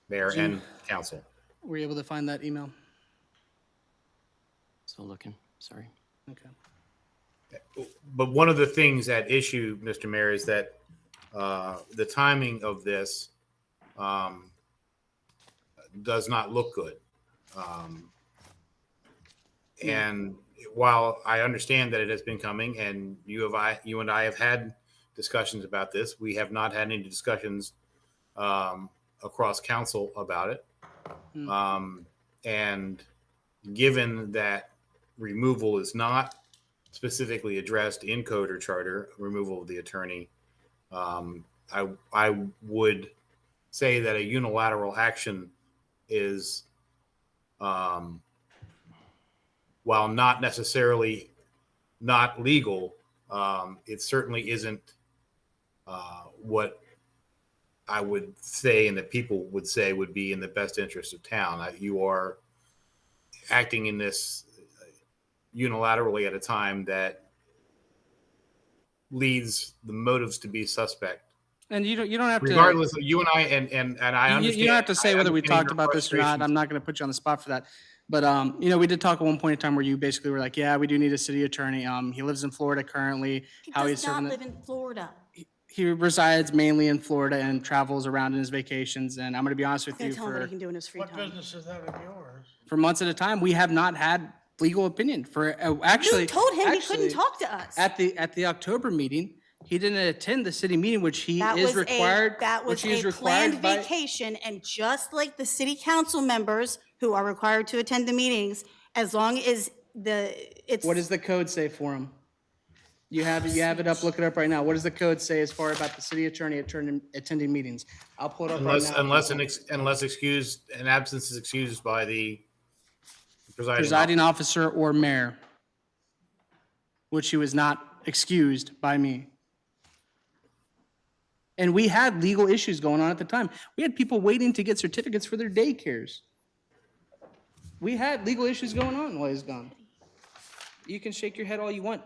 E: mayor and council.
A: Were you able to find that email?
D: Still looking, sorry.
A: Okay.
E: But one of the things at issue, Mr. Mayor, is that the timing of this does not look good. And while I understand that it has been coming, and you and I have had discussions about this, we have not had any discussions across council about it. And given that removal is not specifically addressed in code or charter, removal of the attorney, I would say that a unilateral action is, while not necessarily not legal, it certainly isn't what I would say and that people would say would be in the best interest of town. You are acting in this unilaterally at a time that leads the motives to be suspect.
A: And you don't have to.
E: Regardless of you and I, and I understand.
A: You don't have to say
E: I
A: whether we
E: understand
A: talked
E: your
A: about this or not.
E: frustrations.
A: I'm not going to put you on the spot for that. But, we did talk at one point in time where you basically were like, yeah, we do need a city attorney. He lives in Florida currently.
C: He
A: How he's
C: does not
A: serving
C: live in Florida.
A: He resides mainly in Florida and travels around in his vacations. And I'm going to be honest with
C: Gonna
A: you,
C: tell him what he can do in his free
H: What
C: time.
H: business is that of yours?
A: for months at a time, we have not had legal opinion for, actually.
C: You told him he couldn't
A: actually,
C: talk to us.
A: At the October meeting, he didn't attend the city meeting, which he
C: That
A: is
C: was
A: required.
C: that was
A: which he is
C: a
A: required
C: planned
A: by-
C: vacation, and just like the city council members who are required to attend the meetings, as long as it's.
A: What does the code say for him? You have it up, look it up right now. What does the code say as far about the city attorney attending meetings? I'll pull it up right now.
E: Unless an absence is excused by the
A: Presiding officer or mayor, which he was not excused by me. And we had legal issues going on at the time. We had people waiting to get certificates for their daycares. We had legal issues going on while he's gone. You can shake your head all you want.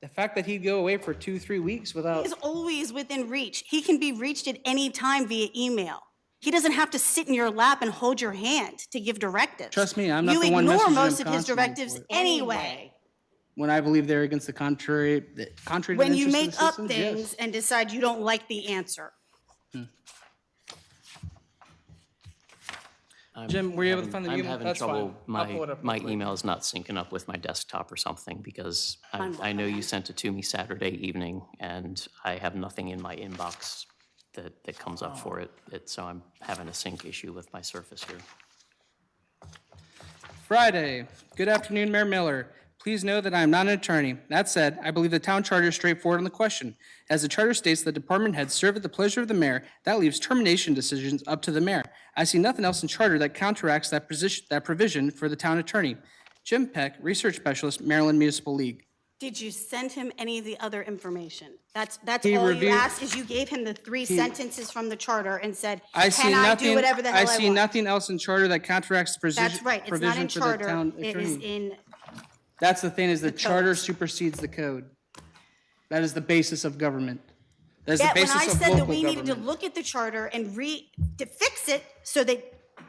A: The fact that he'd go away for 2-3 weeks without,
C: Is always within reach. He can be reached at any time via email. He doesn't have to sit in your lap and hold your hand to give directives.
A: Trust me, I'm not the one
C: You
A: messaging
C: ignore
A: him
C: most of his
A: constantly
C: directives
A: for it.
C: anyway.
A: when I believe they're against the contrary to the
C: When you
A: interests
C: make
A: of the
C: up
A: citizens, yes.
C: things and decide you don't like the answer.
A: Jim, were you able to find the
D: I'm
A: email?
D: having
A: That's
D: trouble,
A: fine. I'll pull it up
D: my
A: real quick.
D: email's not syncing up with my desktop or something because
C: Mine
D: I know you sent it to me Saturday evening and I have nothing in my inbox that comes up for it. So I'm having a sync issue with my Surface here.
A: Friday. Good afternoon, Mayor Miller. Please know that I am not an attorney. That said, I believe the town charter is straightforward on the question. As the charter states, the department heads serve at the pleasure of the mayor. That leaves termination decisions up to the mayor. I see nothing else in charter that counteracts that provision for the town attorney. Jim Peck, Research Specialist, Maryland Municipal League.
C: Did you send him any of the other information? That's
A: He
C: all you
A: reviewed-
C: asked, is you gave him the three sentences from the charter and said,
A: I see
C: can I do
A: nothing,
C: whatever the hell I
A: I see
C: want?
A: nothing else in charter that counteracts the
C: That's right, it's not
A: provision
C: in
A: for the
C: charter,
A: town
C: it is
A: attorney.
C: in,
A: That's the thing, is the
C: the
A: charter
C: codes.
A: supersedes the code. That is the basis of government. That is the
C: yet when
A: basis
C: I
A: of
C: said that
A: local
C: we needed to
A: government.
C: look at the charter and to fix it so that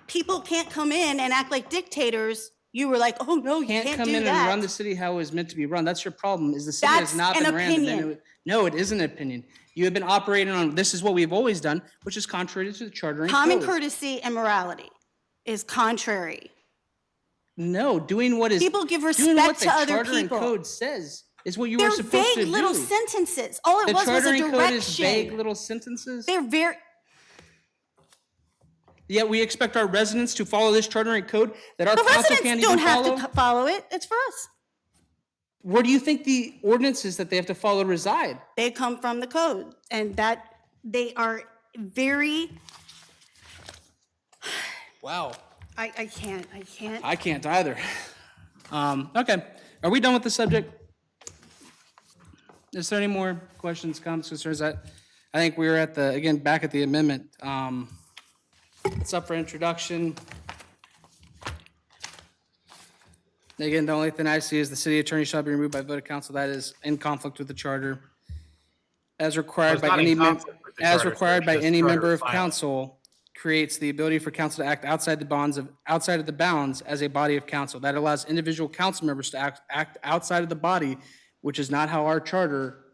C: people can't come in and act like dictators, you were like, oh, no, you
A: Can't
C: can't
A: come
C: do
A: in and run the
C: that.
A: city how it was meant to be run. That's your problem, is the city has
C: That's
A: not
C: an
A: been ran. the
C: opinion.
A: man- No, it isn't an opinion. You have been operating on, this is what we've always done, which is contrary to the charter and
C: Common
A: code.
C: courtesy and morality is contrary.
A: No, doing what is.
C: People give
A: doing what
C: respect
A: the
C: to other
A: charter and
C: people.
A: code says is what you
C: They're
A: are supposed to
C: vague
A: do.
C: little sentences. All it
A: The
C: was
A: charter
C: a
A: and code is vague
C: direction.
A: little sentences.
C: They're very,
A: Yet we expect our residents to follow this charter and code that our
C: the
A: council
C: residents
A: can't
C: don't
A: even
C: have
A: follow.
C: to follow it. It's for us.
A: Where do you think the ordinances that they have to follow reside?
C: They come from the code, and that they are very,
A: Wow.
C: I can't.
A: I can't either. Okay, are we done with the subject? Is there any more questions, comments, concerns? I think we're at the, again, back at the amendment. It's up for introduction. Again, the only thing I see is the city attorney shall be removed by vote of council. That is in conflict with the charter. As required
E: it's
A: by
E: not in
A: any,
E: conflict with the
A: as
E: charter,
A: required
E: sir.
A: by
E: It's just
A: any
E: charter
A: member of
E: violence.
A: council, creates the ability for council to act outside the bounds as a body of council. That allows individual council members to act outside of the body, which is not how our charter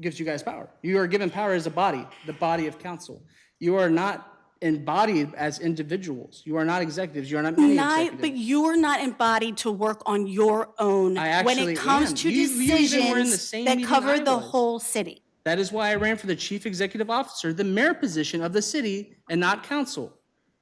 A: gives you guys power. You are given power as a body, the body of council. You are not embodied as individuals. You are not executives. You are not many
C: But
A: executives.
C: you're not embodied to work on your own
A: I
C: when
A: actually
C: it comes
A: am.
C: to
A: You even were in the
C: decisions
A: same
C: that
A: meeting
C: cover
A: I
C: the
A: was.
C: whole city.
A: That is why I ran for the chief executive officer, the mayor position of the city, and not council.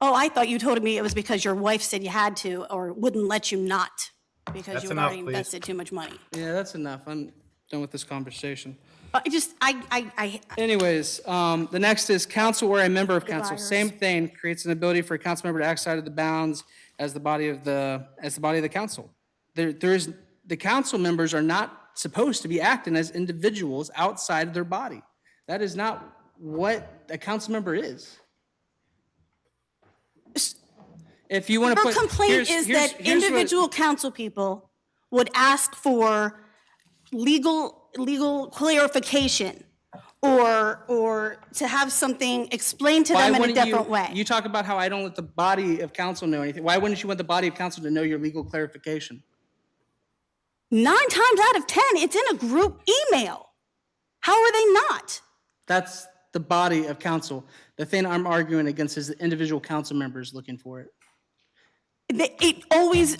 C: Oh, I thought you told me it was because your wife said you had to or wouldn't let you not because
E: That's
C: you had
E: enough,
C: already
E: please.
C: invested too much money.
A: Yeah, that's enough. I'm done with this conversation.
C: I
A: Anyways, the next is council or a member of council.
C: virus.
A: Same thing, creates an ability for a council member to act outside of the bounds as the body of the council. The council members are not supposed to be acting as individuals outside of their body. That is not what a council member is. If you want to
C: Her
A: put.
C: complaint is that individual council people would ask for legal clarification or to have something explained to them in a different way.
A: You talk about how I don't let the body of council know anything. Why wouldn't you want the body of council to know your legal clarification?
C: 9 times out of 10, it's in a group email. How are they not?
A: That's the body of council. The thing I'm arguing against is the individual council members looking for it.
C: It always,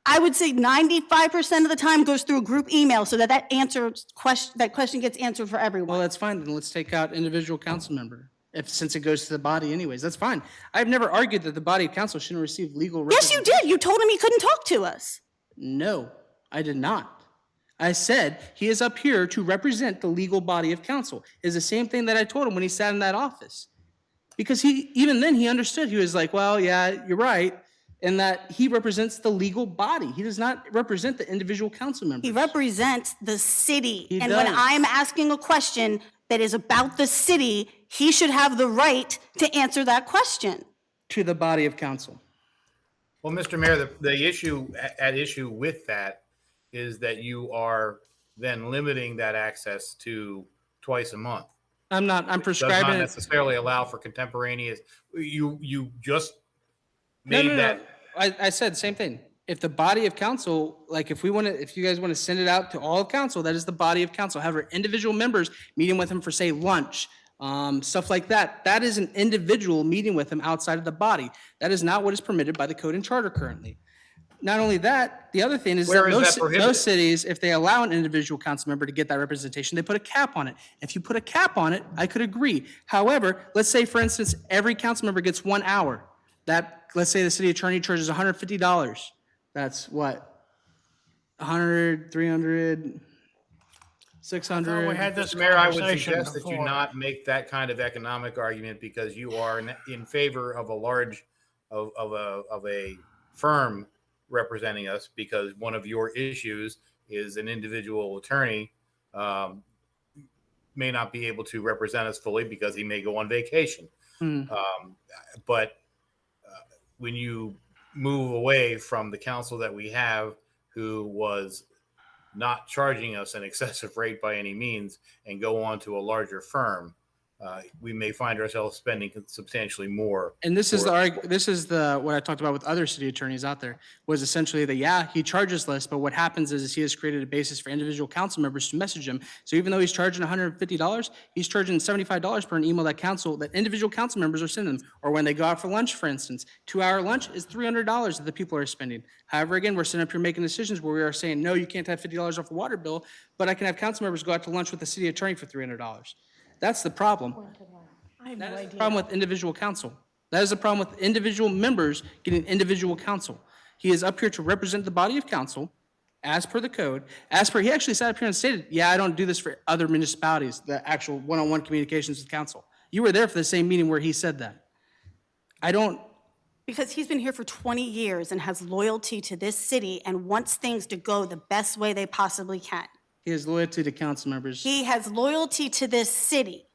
C: I would say 95% of the time goes through a group email so that that question gets answered for
A: Well,
C: everyone.
A: that's fine, then let's take out individual council member, since it goes to the body anyways, that's fine. I've never argued that the body of council shouldn't receive legal
C: Yes, you
A: representation.
C: did. You told him he couldn't talk to us.
A: No, I did not. I said he is up here to represent the legal body of council. Is the same thing that I told him when he sat in that office. Because even then he understood. He was like, well, yeah, you're right. And that he represents the legal body. He does not represent the individual council members.
C: He represents the city.
A: He
C: And when
A: does.
C: I'm asking a question that is about the city, he should have the right to answer that question.
A: To the body of council.
E: Well, Mr. Mayor, the issue at issue with that is that you are then limiting that access to twice a month.
A: I'm
E: Does not
A: prescribing it.
E: necessarily allow for contemporaneous. You just
A: No,
E: made
A: no,
E: that.
A: no. I said the same thing. If the body of council, like if you guys want to send it out to all of council, that is the body of council. However, individual members meeting with him for, say, lunch, stuff like that, that is an individual meeting with him outside of the body. That is not what is permitted by the code and charter currently. Not only that, the other thing is
E: Where
A: that
E: is that prohibited?
A: most cities, if they allow an individual council member to get that representation, they put a cap on it. If you put a cap on it, I could agree. However, let's say, for instance, every council member gets 1 hour. Let's say the city attorney charges $150. That's what? 100, 300, 600.
H: We had this
E: Mr. Mayor, I would
H: conversation
E: suggest that you
H: before.
E: not make that kind of economic argument because you are in favor of a firm representing us, because one of your issues is an individual attorney may not be able to represent us fully because he may go on vacation. But when you move away from the council that we have, who was not charging us an excessive rate by any means, and go on to a larger firm, we may find ourselves spending substantially more.
A: And this is what I talked about with other city attorneys out there, was essentially that, yeah, he charges less, but what happens is he has created a basis for individual council members to message him. So even though he's charging $150, he's charging $75 per an email that individual council members are sending them. Or when they go out for lunch, for instance, 2-hour lunch is $300 that the people are spending. However, again, we're sitting up here making decisions where we are saying, no, you can't have $50 off a water bill, but I can have council members go out to lunch with the city attorney for $300. That's the problem. That is the problem with individual council. That is the problem with individual members getting individual counsel. He is up here to represent the body of council as per the code, he actually sat up here and stated, yeah, I don't do this for other municipalities, the actual one-on-one communications with council. You were there for the same meeting where he said that. I don't,
C: Because he's been here for 20 years and has loyalty to this city and wants things to go the best way they possibly can.
A: he has loyalty to council members.
C: He has loyalty to this city.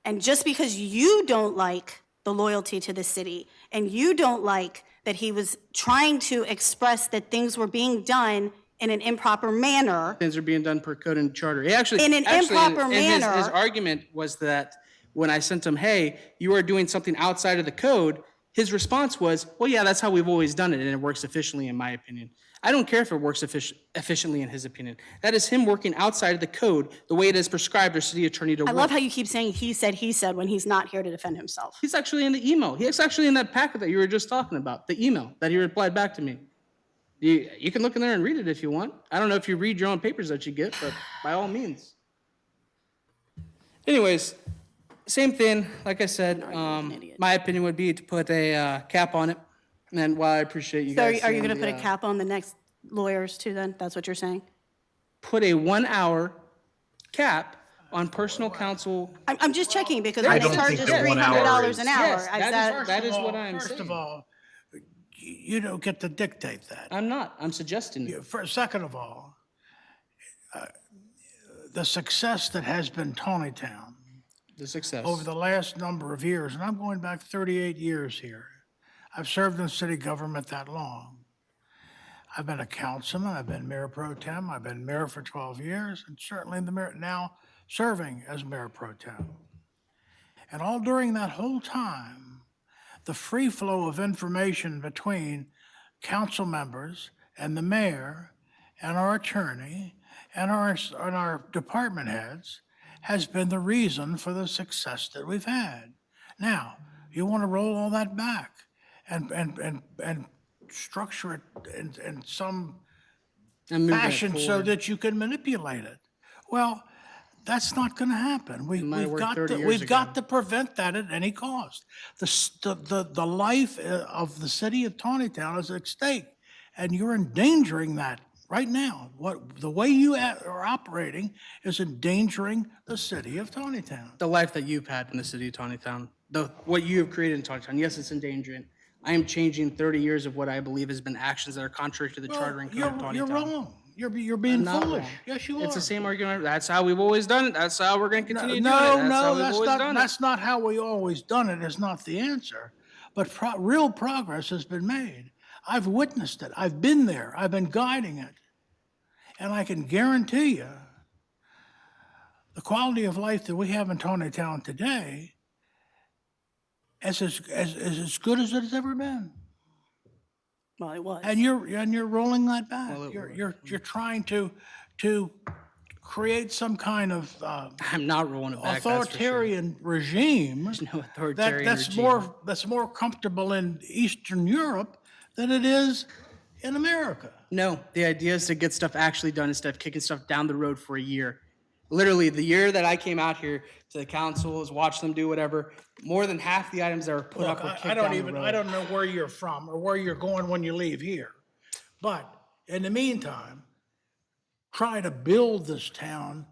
C: And just because you don't like the loyalty to the city and you don't like that he was trying to express that things were being done in an improper manner,
A: Things are being done per code and charter. He actually,
C: In an improper
A: and his
C: manner.
A: argument was that when I sent him, hey, you are doing something outside of the code, his response was, well, yeah, that's how we've always done it, and it works efficiently, in my opinion. I don't care if it works efficiently in his opinion. That is him working outside of the code, the way it is prescribed or city attorney to work.
C: I love how you keep saying he said when he's not here to defend himself.
A: He's actually in the email. He's actually in that packet that you were just talking about, the email that he replied back to me. You can look in there and read it if you want. I don't know if you read your own papers that you get, but by all means. Anyways, same thing. Like I said, my opinion would be to put a cap on it. And while I appreciate you
C: So
A: guys.
C: are you
A: saying
C: going to put a
A: the,
C: cap on the next lawyers too then? That's what you're saying?
A: Put a 1 hour cap on personal counsel.
C: I'm just checking because
A: I
C: when they
A: don't
C: charge
E: think
C: us
E: that 1 hour
C: $300 an
E: is-
C: hour,
A: Yes,
C: is
A: that
C: that?
A: is- that is what I'm
H: First of
A: saying.
H: all, you don't get to dictate that.
A: I'm not. I'm suggesting it.
H: Second of all, the success that has been Taneytown
A: The success.
H: over the last number of years, and I'm going back 38 years here. I've served in city government that long. I've been a councilman, I've been mayor pro tem, I've been mayor for 12 years, and certainly the mayor, now serving as mayor pro tem. And all during that whole time, the free flow of information between council members and the mayor and our attorney and our department heads has been the reason for the success that we've had. Now, you want to roll all that back and structure it in some
A: And move that
H: fashion so
A: forward.
H: that you can manipulate it. Well, that's not going to happen.
A: might have
H: We've
A: worked
H: got
A: 30
H: to,
A: years
H: we've
A: ago.
H: got to prevent that at any cost. The life of the city of Taneytown is at stake, and you're endangering that right now. The way you are operating is endangering the city of Taneytown.
A: The life that you've had in the city of Taneytown, what you have created in Taneytown, yes, it's endangering. I am changing 30 years of what I believe has been actions that are contrary to the charter and code of Taneytown.
H: You're wrong. You're being
A: Not
H: foolish.
A: wrong.
H: Yes, you are.
A: It's the same argument. That's how we've always done it. That's how we're going to continue doing it.
H: No,
A: That's how
H: no,
A: we've
H: that's
A: always
H: not,
A: done it.
H: that's not how we always done it, is not the answer. But real progress has been made. I've witnessed it. I've been there. I've been guiding it. And I can guarantee you, the quality of life that we have in Taneytown today is as good as it has ever been.
C: Well, it was.
H: And you're rolling that back.
A: Well, it
H: You're trying to create some kind of
A: I'm not rolling it back, that's for sure.
H: authoritarian regime
A: No authoritarian
H: that's
A: regime.
H: more comfortable in Eastern Europe than it is in America.
A: No, the idea is to get stuff actually done instead of kicking stuff down the road for a year. Literally, the year that I came out here to the councils, watched them do whatever, more than half the items that were put up
H: Look,
A: were
H: I
A: kicked
H: don't
A: down the
H: even,
A: road.
H: I don't know where you're from or where you're going when you leave here. But in the meantime, try to build this town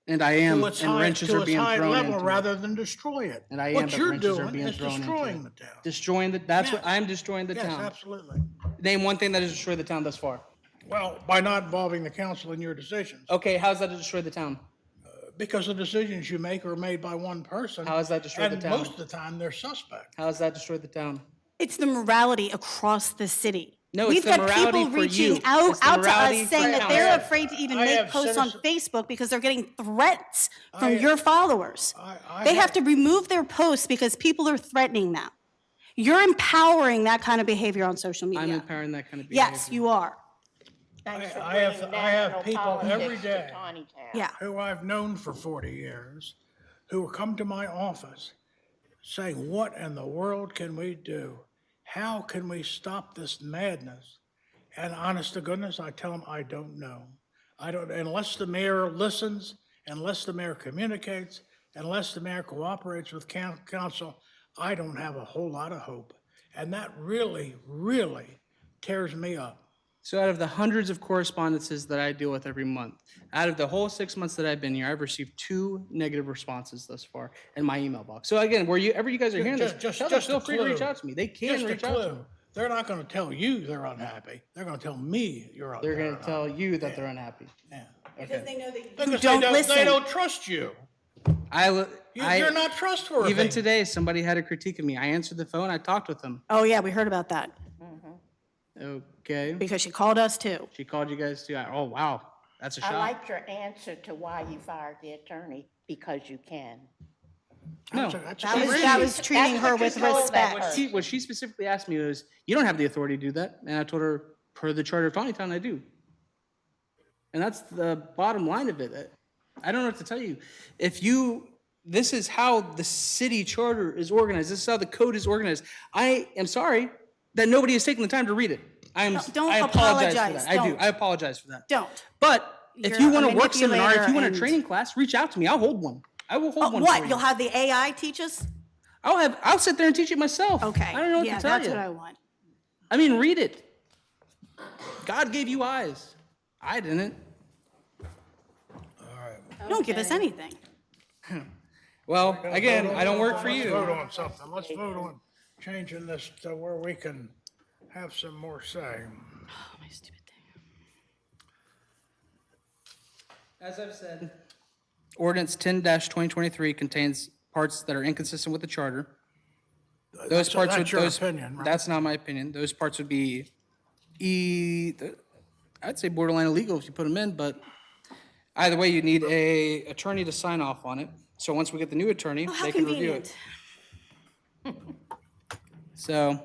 A: And I am,
H: to its
A: and
H: high,
A: wrenches
H: to
A: are
H: its
A: being
H: high
A: thrown
H: level
A: into
H: rather
A: it.
H: than destroy it.
A: And I am,
H: What
A: but
H: you're
A: wrenches are
H: doing
A: being
H: is
A: thrown into
H: destroying
A: it.
H: the town.
A: Destroying the, that's what,
H: Yes.
A: I'm destroying the
H: Yes,
A: town.
H: absolutely.
A: Name one thing that has destroyed the town thus far.
H: Well, by not involving the council in your decisions.
A: Okay, how's that destroyed the town?
H: Because the decisions you make are made by one person.
A: How has that destroyed the
H: And
A: town?
H: most of the time, they're suspect.
A: How has that destroyed the town?
C: It's the morality across the city.
A: No,
C: We've
A: it's the
C: got
A: morality
C: people
A: for
C: reaching
A: you.
C: out
A: It's the
C: to
A: morality
C: us
A: for
C: saying that
A: council.
C: they're afraid to even
H: I
C: make
H: have
C: posts on
H: citizen-
C: Facebook because they're getting threats from
H: I-
C: your followers.
H: I
C: They
H: have-
C: have to remove their posts because people are threatening them. You're empowering that kind of behavior on social
A: I'm
C: media.
A: empowering that kind of behavior.
C: Yes, you are.
G: Thanks for
H: I have
G: bringing national
H: people every
G: politics to
H: day.
G: Taneytown.
C: Yeah.
H: who I've known for 40 years, who come to my office saying, what in the world can we do? How can we stop this madness? And honest to goodness, I tell them, I don't know. I don't, unless the mayor listens, unless the mayor communicates, unless the mayor cooperates with council, I don't have a whole lot of hope. And that really, really tears me up.
A: So out of the hundreds of correspondences that I deal with every month, out of the whole 6 months that I've been here, I've received 2 negative responses thus far in my email box. So again, wherever you guys are hearing this, tell them,
H: a
A: feel free to reach
H: clue.
A: out to me. They can
H: Just a
A: reach out to me.
H: clue. They're not gonna tell you they're unhappy. They're gonna tell me you're
A: They're
H: unhappy.
A: going to tell you that they're unhappy.
H: Yeah.
C: Because they know that you
H: Because
C: don't
H: they
C: listen.
H: don't trust you. You're not trustworthy.
A: Even today, somebody had a critique of me. I answered the phone. I talked with them.
C: Oh, yeah, we heard about that,
A: Okay.
C: because she called us too.
A: She called you guys too. Oh, wow. That's a
G: I
A: shock.
G: liked your answer to why you fired the attorney, because you can.
A: No.
H: That's
C: That was treating her with respect.
A: What she specifically asked me was, you don't have the authority to do that. And I told her, per the charter of Taneytown, I do. And that's the bottom line of it. I don't know what to tell you. This is how the city charter is organized. This is how the code is organized. I am sorry that nobody has taken the time to read it.
C: Don't
A: I apologize for
C: apologize.
A: that. I do.
C: Don't.
A: I apologize for that.
C: Don't.
A: But if
C: You're
A: you want
C: a
A: a work seminar, if you want a
C: manipulator
A: training class, reach out to me. I'll hold one. I will hold one for
C: What,
A: you.
C: you'll have the AI teach us?
A: I'll sit there and teach it myself.
C: Okay.
A: I don't know what
C: Yeah,
A: to tell
C: that's
A: you.
C: what I want.
A: I mean, read it. God gave you eyes. I didn't.
C: Don't give us anything.
A: Well, again, I don't work for
H: Let's vote
A: you.
H: on something. Let's vote on changing this to where we can have some more say.
C: Oh, my stupid thing.
A: As I've said, ordinance 10-2023 contains parts that are inconsistent with the charter. Those parts
H: That's
A: would,
H: your opinion, right?
A: that's not my opinion. Those parts would be I'd say borderline illegal if you put them in, but either way, you need a attorney to sign off on it. So once we get the new attorney,
C: Oh, how
A: they can review
C: convenient.
A: it. So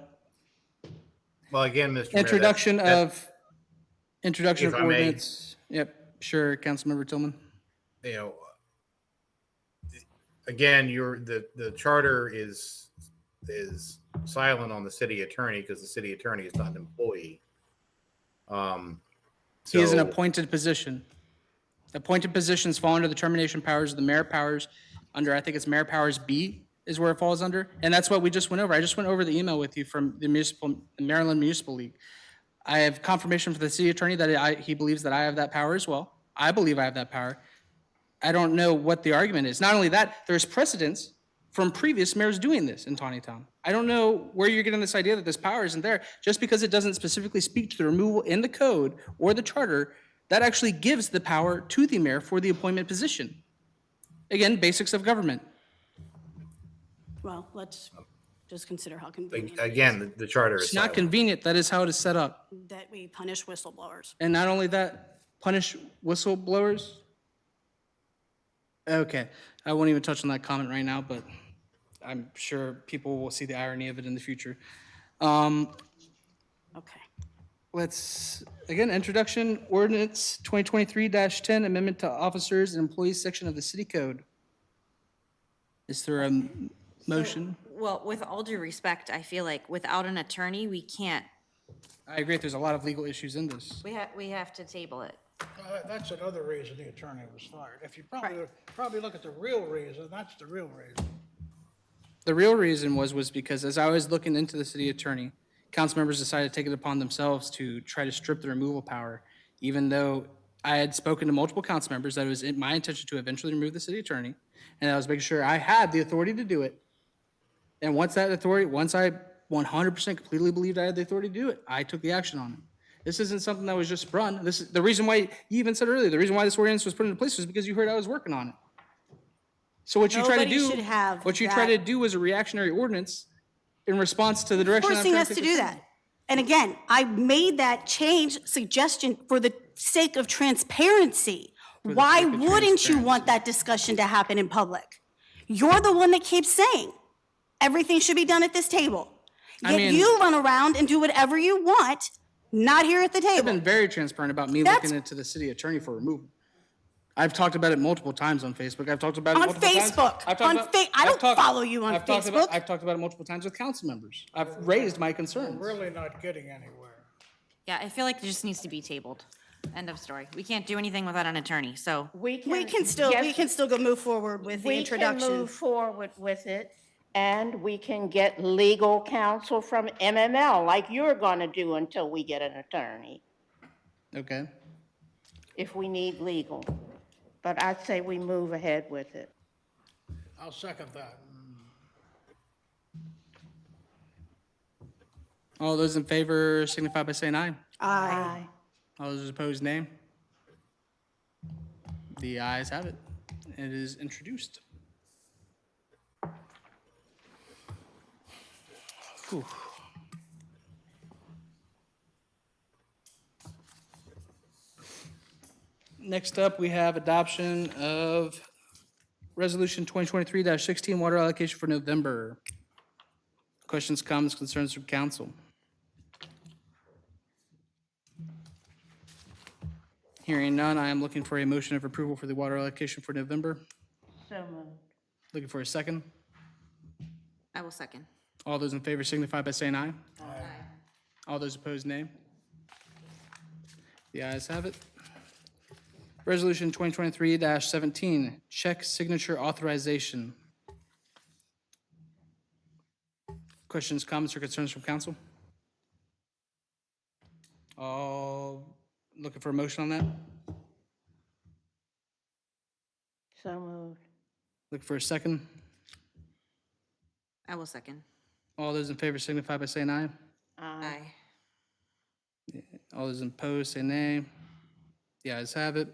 E: Well, again, Mr. Mayor,
A: introduction of
E: If I may.
A: ordinance. Yep, sure, Councilmember Tillman.
E: You know, again, the charter is silent on the city attorney because the city attorney is not an employee.
A: He is an
E: So-
A: appointed position. Appointed positions fall under the termination powers of the mayor powers under, I think it's Mayor Powers B is where it falls under. And that's what we just went over. I just went over the email with you from the Maryland Municipal League. I have confirmation for the city attorney that he believes that I have that power as well. I believe I have that power. I don't know what the argument is. Not only that, there's precedence from previous mayors doing this in Taneytown. I don't know where you're getting this idea that this power isn't there. Just because it doesn't specifically speak to the removal in the code or the charter, that actually gives the power to the mayor for the appointment position. Again, basics of government.
C: Well, let's just consider how convenient it is
E: Again, the charter is
A: It's not
E: silent.
A: convenient, that is how it is set up.
C: that we punish whistleblowers.
A: And not only that, punish whistleblowers. Okay, I won't even touch on that comment right now, but I'm sure people will see the irony of it in the future.
C: Okay.
A: Let's, again, introduction, ordinance 2023-10, amendment to officers and employees section of the city code. Is there a motion?
B: Well, with all due respect, I feel like without an attorney, we can't,
A: I agree, there's a lot of legal issues in this.
B: we have to table it.
H: That's another reason the attorney was fired. If you probably look at the real reason, that's the real reason.
A: The real reason was because as I was looking into the city attorney, council members decided to take it upon themselves to try to strip the removal power, even though I had spoken to multiple council members that it was my intention to eventually remove the city attorney, and I was making sure I had the authority to do it. And once I 100% completely believed I had the authority to do it, I took the action on it. This isn't something that was just sprung. This is the reason why, you even said earlier, the reason why this ordinance was put into place was because you heard I was working on it. So what you try to
C: Nobody
A: do,
C: should have
A: what you try
C: that.
A: to do is a reactionary ordinance in response to the direction I'm
C: Forcing
A: trying
C: us
A: to
C: to
A: take
C: do
A: the
C: that. And again, I made that change suggestion for the sake of transparency. Why
A: sake of
C: wouldn't you want that discussion to happen in public? You're the one that keeps saying everything should be done at this table. Yet
A: mean-
C: you run around and do whatever you want, not here at the
A: I've
C: table.
A: been very transparent about me
C: That's-
A: looking into the city attorney for removal. I've talked about it multiple times on Facebook. I've talked about it
C: On
A: multiple times.
C: Facebook.
A: I've talked
C: On
A: about-
C: I
A: I've
C: don't
A: talked-
C: follow you on
A: I've talked about-
C: Facebook.
A: I've talked about it multiple times with council members. I've raised my concerns.
H: We're really not getting anywhere.
B: Yeah, I feel like it just needs to be tabled. End of story. We can't do anything without an attorney, so.
C: We can still go move forward with the
G: We can
C: introduction.
G: move forward with it, and we can get legal counsel from MML, like you're gonna do until we get an attorney.
A: Okay.
G: if we need legal. But I'd say we move ahead with it.
H: I'll second that.
A: All those in favor signify by saying aye.
G: Aye.
A: All those opposed, nay. The ayes have it. It is introduced. Whew. Next up, we have adoption of Resolution 2023-16, water allocation for November. Questions, comments, concerns from council? Hearing none, I am looking for a motion of approval for the water allocation for November.
G: So moved.
A: Looking for a second.
B: I will second.
A: All those in favor signify by saying aye.
B: Aye.
A: All those opposed, nay. The ayes have it. Resolution 2023-17, check signature authorization. Questions, comments, or concerns from council? All looking for a motion on that?
G: So moved.
A: Looking for a second.
B: I will second.
A: All those in favor signify by saying aye.
B: Aye.
A: All those opposed, say nay. The ayes have it.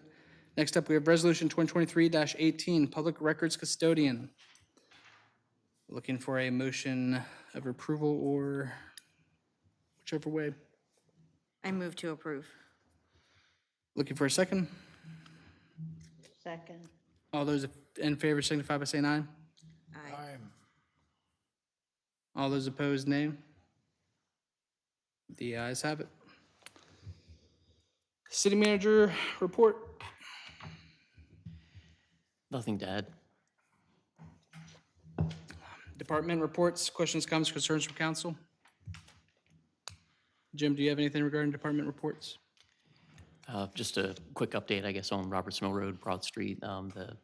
A: Next up, we have Resolution 2023-18, Public Records Custodian. Looking for a motion of approval or whichever way.
B: I move to approve.
A: Looking for a second.
G: Second.
A: All those in favor signify by saying aye.
B: Aye.
H: Aye.
A: All those opposed, nay. The ayes have it. City manager report.
D: Nothing to add.
A: Department reports, questions, comments, concerns from council? Jim, do you have anything regarding department reports?
D: Just a quick update, I guess, on Roberts Mill Road, Broad Street. The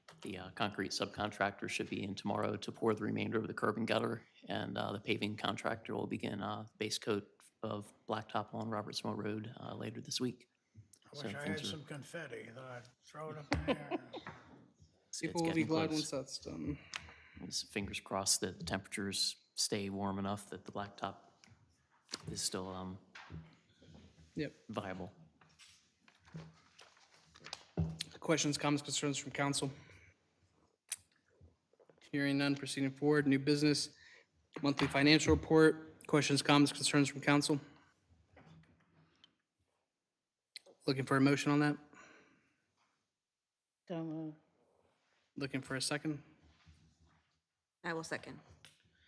D: concrete subcontractor should be in tomorrow to pour the remainder of the curb and gutter, and the paving contractor will begin base coat of blacktop on Roberts Mill Road later this week.
H: I
D: So
H: wish I had
D: things are-
H: some confetti that I'd throw it up in the air.
A: People will be
D: getting
A: glad
D: close.
A: once that's done.
D: Just fingers crossed that the temperatures stay warm enough that the blacktop is still
A: Yep.
D: viable.
A: Questions, comments, concerns from council? Hearing none, proceeding forward. New business, monthly financial report. Questions, comments, concerns from council? Looking for a motion on that?
G: So moved.
A: Looking for a second?
B: I will second.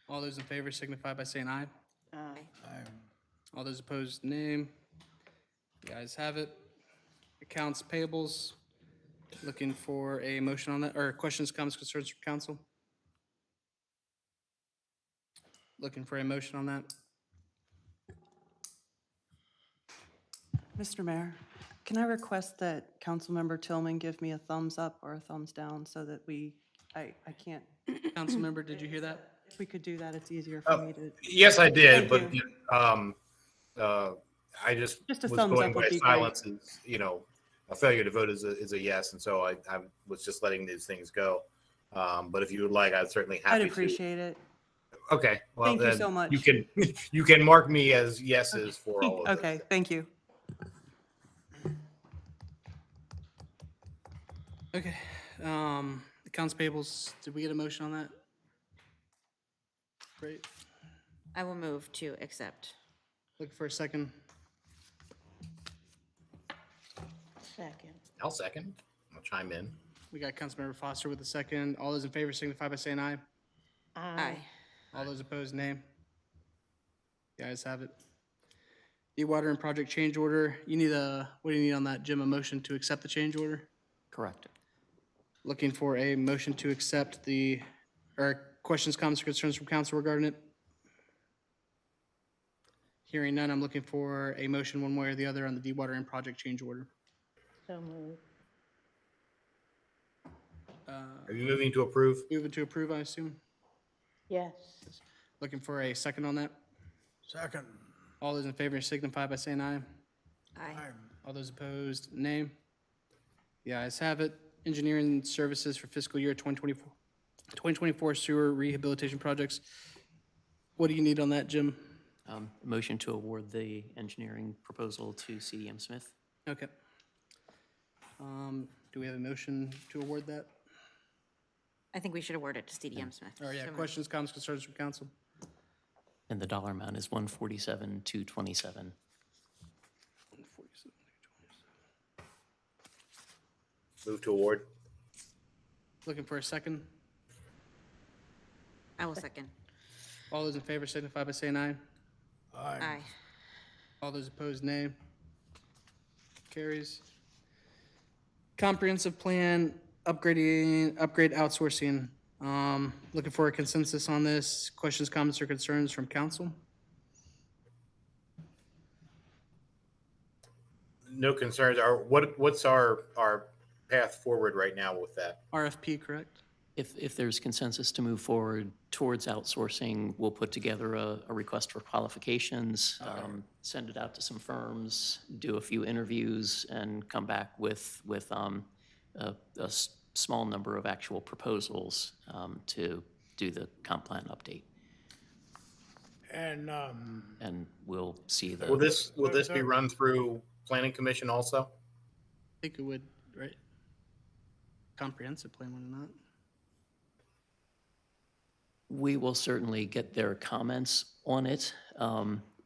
A: All those in favor signify by saying aye.
G: Aye.
A: All those opposed, nay. The ayes have it. Accounts payables. Looking for a motion on that, or questions, comments, concerns from council? Looking for a motion on that?
I: Mr. Mayor, can I request that Councilmember Tillman give me a thumbs up or a thumbs down so that I can't,
A: Councilmember, did you hear that?
I: if we could do that, it's easier for me to.
E: Yes, I did, but,
I: Thank
E: I just
I: Just a
E: was
I: thumbs
E: going
I: up would
E: by
I: be great.
E: silence is, a failure to vote is a yes, and so I was just letting these things go. But if you would like, I'd certainly happy
I: I'd
E: to.
I: appreciate it.
E: Okay, well
I: Thank you
E: then,
I: so much.
E: you can mark me as yeses for all of this.
I: Okay, thank you.
A: Okay, accounts payables, did we get a motion on that? Great.
B: I will move to accept.
A: Looking for a second.
G: Second.
E: I'll second. I'll chime in.
A: We got Councilmember Foster with a second. All those in favor signify by saying aye.
B: Aye.
A: All those opposed, nay. The ayes have it. Dewater and project change order. You need what do you need on that, Jim? A motion to accept the change order?
D: Correct.
A: Looking for a motion to accept or questions, comments, or concerns from council regarding it? Hearing none, I'm looking for a motion one way or the other on the dewatering project change order.
G: So moved.
E: Are you moving to approve?
A: Moving to approve, I assume?
G: Yes.
A: Looking for a second on that?
H: Second.
A: All those in favor signify by saying aye.
B: Aye.
H: Aye.
A: All those opposed, nay. The ayes have it. Engineering services for fiscal year 2024 sewer rehabilitation projects. What do you need on that, Jim?
D: Motion to award the engineering proposal to CDM Smith.
A: Okay. Do we have a motion to award that?
B: I think we should award it to CDM Smith.
A: Or yeah,
B: So moved.
A: questions, comments, concerns from council?
D: And the dollar amount is 147,227.
E: Move to award.
A: Looking for a second.
B: I will second.
A: All those in favor signify by saying aye.
B: Aye.
A: All those opposed, nay. Carries. Comprehensive plan upgrade outsourcing. Looking for a consensus on this. Questions, comments, or concerns from council?
E: No concerns. What's our path forward right now with that?
A: RFP, correct?
D: If there's consensus to move forward towards outsourcing, we'll put together a request for qualifications, send it out to some firms, do a few interviews, and come back with a small number of actual proposals to do the comp plan update.
H: And,
D: And we'll see
E: Will
D: the,
E: this be run through planning commission also?
A: I think it would, right? Comprehensive plan, would it not?
D: we will certainly get their comments on it.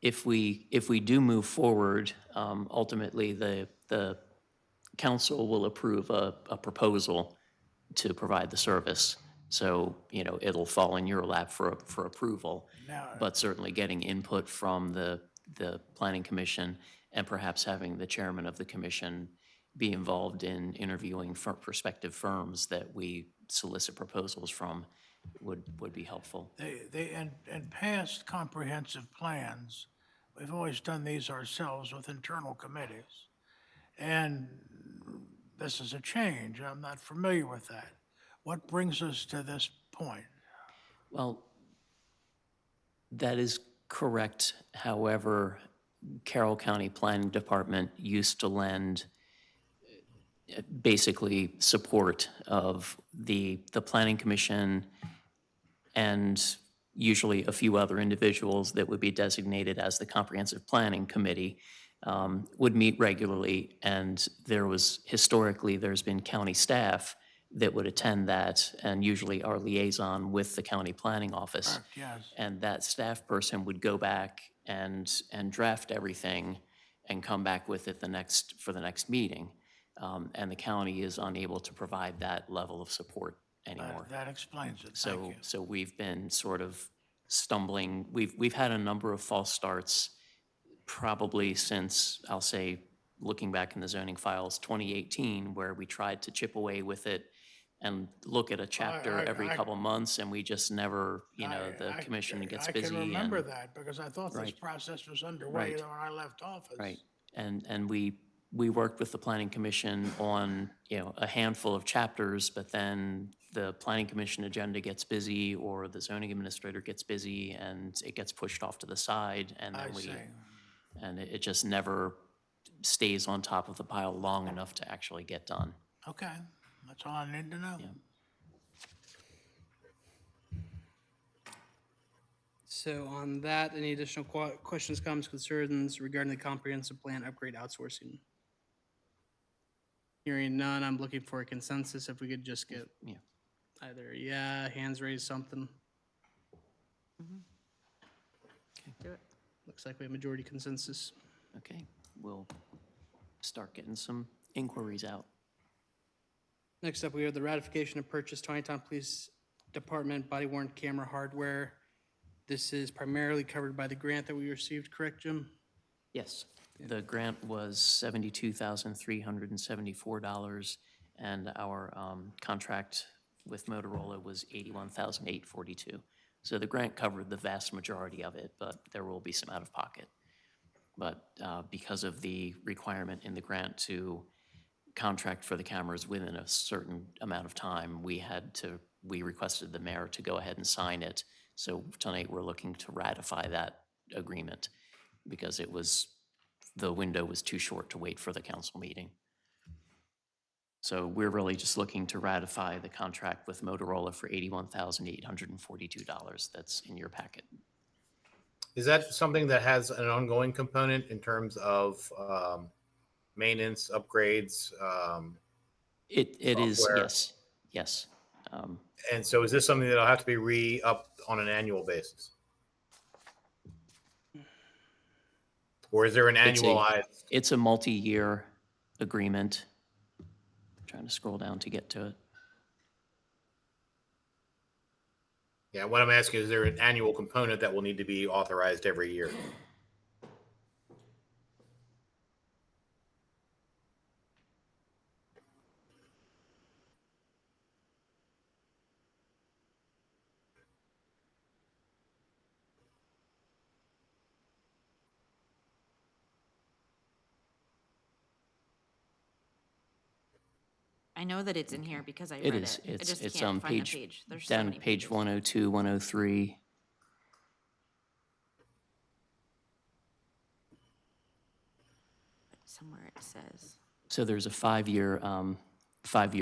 D: If we do move forward, ultimately, the council will approve a proposal to provide the service. So, it'll fall in your lap for approval.
H: Now-
D: But certainly getting input from the planning commission and perhaps having the chairman of the commission be involved in interviewing prospective firms that we solicit proposals from would be helpful.
H: in past comprehensive plans, we've always done these ourselves with internal committees. And this is a change. I'm not familiar with that. What brings us to this point?
D: Well, that is correct. However, Carroll County Planning Department used to lend basically support of the planning commission and usually a few other individuals that would be designated as the comprehensive planning committee would meet regularly. And there's been county staff that would attend that, and usually our liaison with the county planning office.
H: Correct, yes.
D: And that staff person would go back and draft everything and come back with it for the next meeting. And the county is unable to provide that level of support anymore.
H: That explains it. Thank you.
D: So we've been sort of stumbling. We've had a number of false starts, probably since, I'll say, looking back in the zoning files, 2018, where we tried to chip away with it and look at a chapter every couple months, and we just never, the commission gets busy.
H: I can remember
D: and-
H: that because I thought this
D: Right.
H: process was underway
D: Right.
H: when I left office.
D: Right, and we worked with the planning commission on, a handful of chapters, but then the planning commission agenda gets busy, or the zoning administrator gets busy, and it gets pushed off to the side, and
H: I
D: then
H: see.
D: and it just never stays on top of the pile long enough to actually get done.
H: Okay, that's all I need to know.
D: Yeah.
A: So on that, any additional questions, comments, concerns regarding the comprehensive plan upgrade outsourcing? Hearing none, I'm looking for a consensus. If we could just get
D: Yeah.
A: either hands raised, something.
B: Do it.
A: Looks like we have majority consensus.
D: Okay, we'll start getting some inquiries out.
A: Next up, we have the ratification of purchase Taneytown Police Department body worn camera hardware. This is primarily covered by the grant that we received, correct, Jim?
D: Yes, the grant was $72,374, and our contract with Motorola was $81,842. So the grant covered the vast majority of it, but there will be some out of pocket. But because of the requirement in the grant to contract for the cameras within a certain amount of time, we requested the mayor to go ahead and sign it. So tonight, we're looking to ratify that agreement because it was the window was too short to wait for the council meeting. So we're really just looking to ratify the contract with Motorola for $81,842. That's in your packet.
E: Is that something that has an ongoing component in terms of maintenance, upgrades?
D: It is,
E: Software.
D: yes, yes.
E: And so is this something that'll have to be re-upped on an annual basis? Or is there an
D: It's a-
E: annualized?
D: It's a multi-year agreement. Trying to scroll down to get to it.
E: Yeah, what I'm asking is there an annual component that will need to be authorized every year?
B: I know that it's in here because I
D: It
B: read
D: is,
B: it. I just
D: it's
B: can't
D: on
B: find the
D: page,
B: page. There's so
D: down
B: many
D: page
B: pages.
D: 102, 103.
B: Somewhere it says.
D: So there's a five-year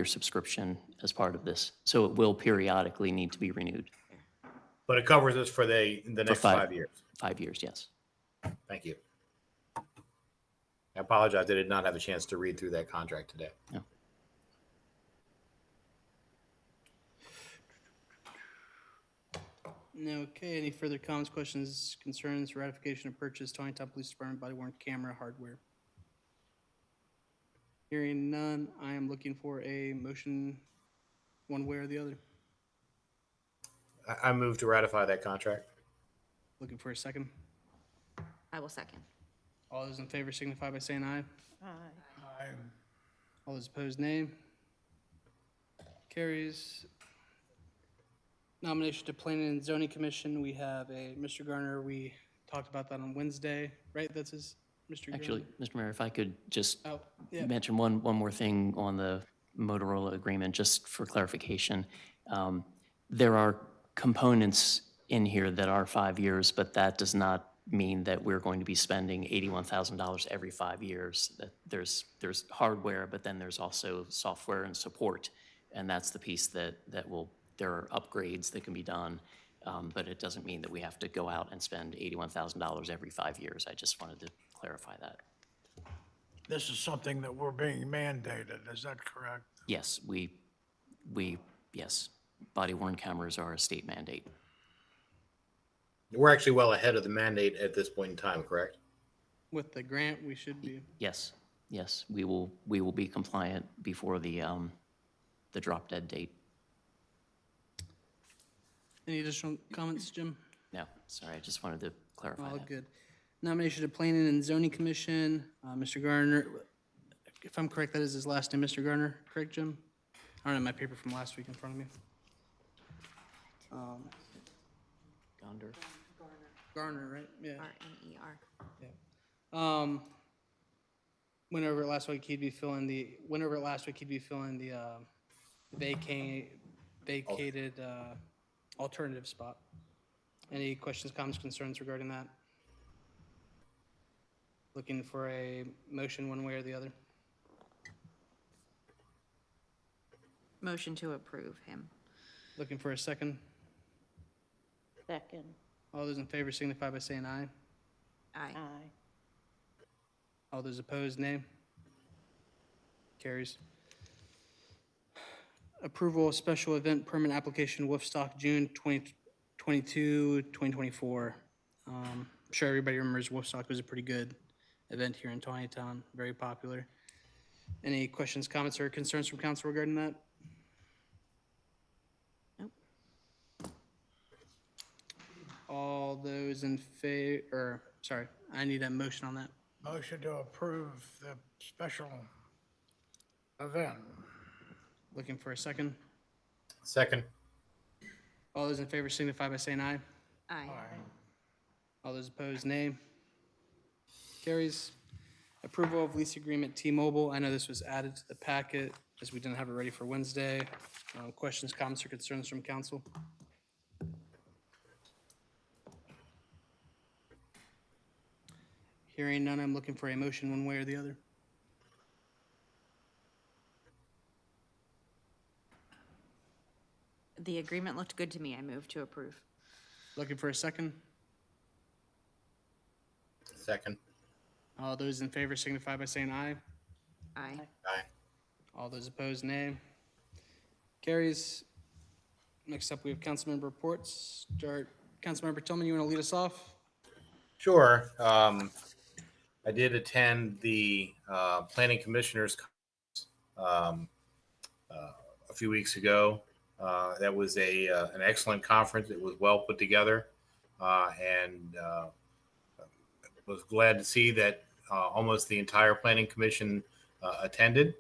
D: subscription as part of this. So it will periodically need to be renewed
E: But it covers us for the next 5 years.
D: 5 years, yes.
E: Thank you. I apologize. I did not have a chance to read through that contract today.
D: No.
A: Okay, any further comments, questions, concerns, ratification of purchase, Taneytown Police Department body worn camera hardware? Hearing none, I am looking for a motion one way or the other.
E: I move to ratify that contract.
A: Looking for a second.
B: I will second.
A: All those in favor signify by saying aye.
H: I,
A: All those opposed, nay. Carries. Nomination to Planning and Zoning Commission, we have a Mr. Garner, we talked about that on Wednesday, right? That's his, Mr. Garner?
D: Actually, Mr. Mayor, if I could just
A: Oh, yeah.
D: mention one more thing on the Motorola agreement, just for clarification. There are components in here that are 5 years, but that does not mean that we're going to be spending $81,000 every 5 years. That there's hardware, but then there's also software and support, and that's the piece that will, there are upgrades that can be done, but it doesn't mean that we have to go out and spend $81,000 every 5 years. I just wanted to clarify that.
H: this is something that we're being mandated, is that correct?
D: Yes, yes, body worn cameras are a state mandate.
E: We're actually well ahead of the mandate at this point in time, correct?
A: With the grant, we should be.
D: Yes, yes, we will be compliant before the drop dead date.
A: Any additional comments, Jim?
D: No, sorry, I just wanted to clarify
A: All
D: that.
A: good. Nomination to Planning and Zoning Commission, Mr. Garner, if I'm correct, that is his last name, Mr. Garner, correct, Jim? I don't have my paper from last week in front of me.
D: Gonder.
A: Garner, right? Yeah.
B: R-N-E-R.
A: Went over it last week, he'd be filling the vacated alternative spot. Any questions, comments, concerns regarding that? Looking for a motion one way or the other?
B: Motion to approve him.
A: Looking for a second?
G: Second.
A: All those in favor signify by saying aye.
B: Aye.
G: Aye.
A: All those opposed, nay. Carries. Approval of special event permit application Woodstock, June 2022, 2024. I'm sure everybody remembers Woodstock was a pretty good event here in Taneytown, very popular. Any questions, comments, or concerns from council regarding that?
B: Nope.
A: All those in favor, sorry, I need a motion on that.
H: Motion to approve the special event.
A: Looking for a second.
E: Second.
A: All those in favor signify by saying aye.
B: Aye.
A: All those opposed, nay. Carries. Approval of lease agreement T-Mobile. I know this was added to the packet as we didn't have it ready for Wednesday. Questions, comments, or concerns from council? Hearing none, I'm looking for a motion one way or the other.
B: The agreement looked good to me. I move to approve.
A: Looking for a second.
E: Second.
A: All those in favor signify by saying aye.
B: Aye.
E: Aye.
A: All those opposed, nay. Carries. Next up, we have councilmember reports. Start, Councilmember Tillman, you want to lead us off?
E: Sure. I did attend the Planning Commissioners um, a few weeks ago. That was an excellent conference. It was well put together, and was glad to see that almost the entire Planning Commission attended.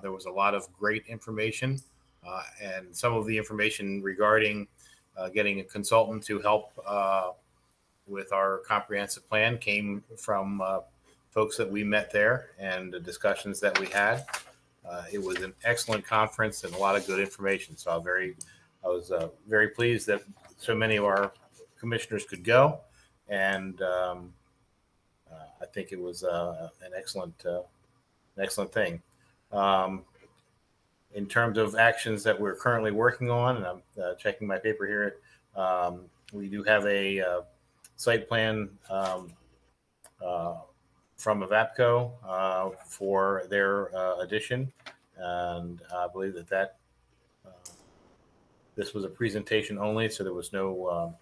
E: There was a lot of great information, and some of the information regarding getting a consultant to help with our comprehensive plan came from folks that we met there and the discussions that we had. It was an excellent conference and a lot of good information. So I was very pleased that so many of our commissioners could go, and I think it was an excellent thing. In terms of actions that we're currently working on, and I'm checking my paper here, we do have a site plan from Avapco for their addition, and I believe that this was a presentation only, so there was no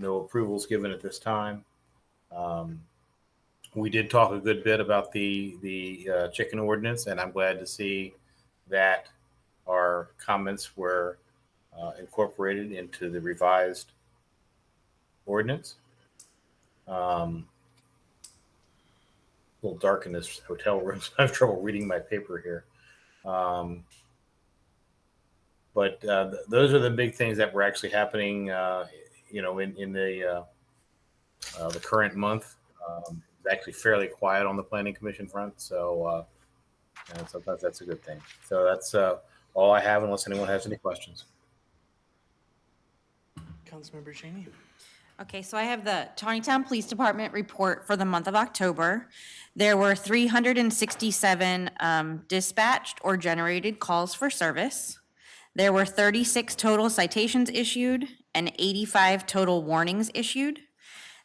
E: approvals given at this time. We did talk a good bit about the chicken ordinance, and I'm glad to see that our comments were incorporated into the revised ordinance. A little dark in this hotel room, so I have trouble reading my paper here. But those are the big things that were actually happening, in the current month. It's actually fairly quiet on the Planning Commission front, so and sometimes that's a good thing. So that's all I have, unless anyone has any questions.
A: Councilmember Cheney.
B: Okay, so I have the Taneytown Police Department report for the month of October. There were 367 dispatched or generated calls for service. There were 36 total citations issued and 85 total warnings issued.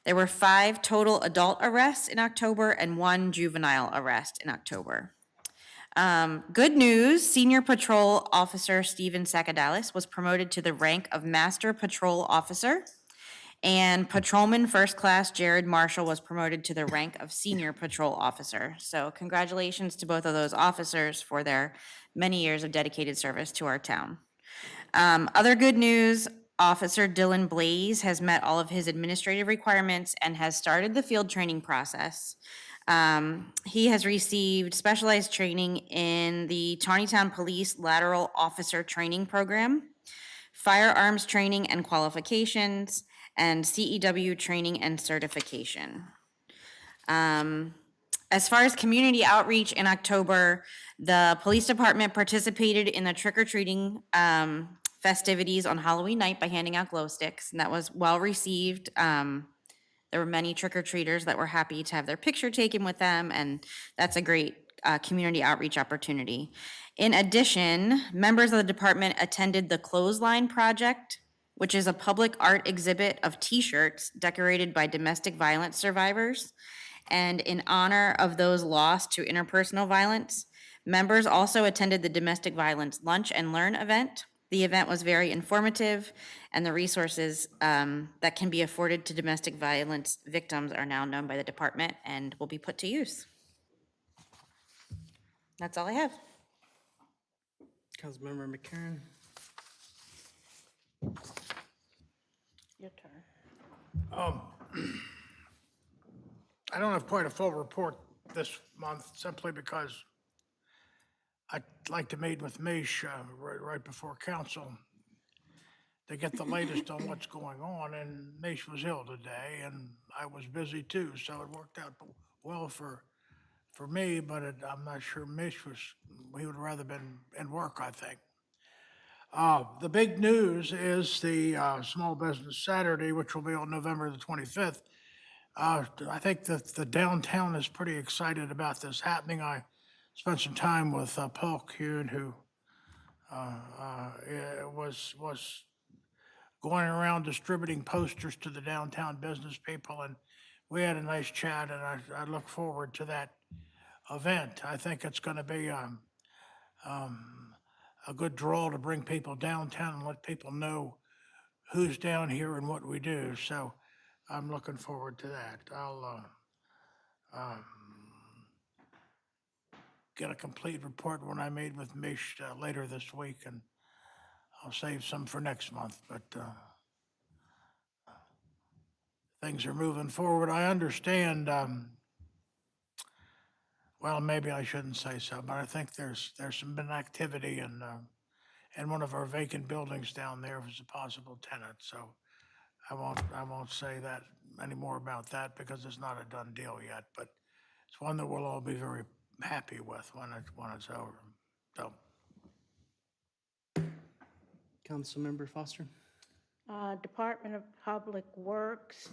B: There were 5 total adult arrests in October and 1 juvenile arrest in October. Good news, Senior Patrol Officer Steven Sakadalis was promoted to the rank of Master Patrol Officer. And Patrolman First Class Jared Marshall was promoted to the rank of Senior Patrol Officer. So congratulations to both of those officers for their many years of dedicated service to our town. Other good news, Officer Dylan Blaze has met all of his administrative requirements and has started the field training process. He has received specialized training in the Taneytown Police Lateral Officer Training Program, firearms training and qualifications, and CEW training and certification. As far as community outreach in October, the police department participated in the trick-or-treating festivities on Halloween night by handing out glow sticks, and that was well received. There were many trick-or-treaters that were happy to have their picture taken with them, and that's a great community outreach opportunity. In addition, members of the department attended the Clothesline Project, which is a public art exhibit of T-shirts decorated by domestic violence survivors. And in honor of those lost to interpersonal violence, members also attended the Domestic Violence Lunch and Learn event. The event was very informative, and the resources that can be afforded to domestic violence victims are now known by the department and will be put to use. That's all I have.
A: Councilmember McCarron.
G: Your turn.
H: I don't have quite a full report this month, simply because I'd like to meet with Mish right before council to get the latest on what's going on, and Mish was ill today, and I was busy too, so it worked out well for me, but I'm not sure Mish he would rather been in work, I think. The big news is the Small Business Saturday, which will be on November the 25th. I think that the downtown is pretty excited about this happening. I spent some time with Paul Kuhn, who was going around distributing posters to the downtown business people, and we had a nice chat, and I look forward to that event. I think it's going to be a good draw to bring people downtown and let people know who's down here and what we do. So I'm looking forward to that. I'll get a complete report when I meet with Mish later this week, and I'll save some for next month. But things are moving forward. I understand. Well, maybe I shouldn't say so, but I think there's some been activity in one of our vacant buildings down there as a possible tenant. So I won't say that any more about that because it's not a done deal yet. But it's one that we'll all be very happy with when it's over. So.
A: Councilmember Foster.
G: Department of Public Works,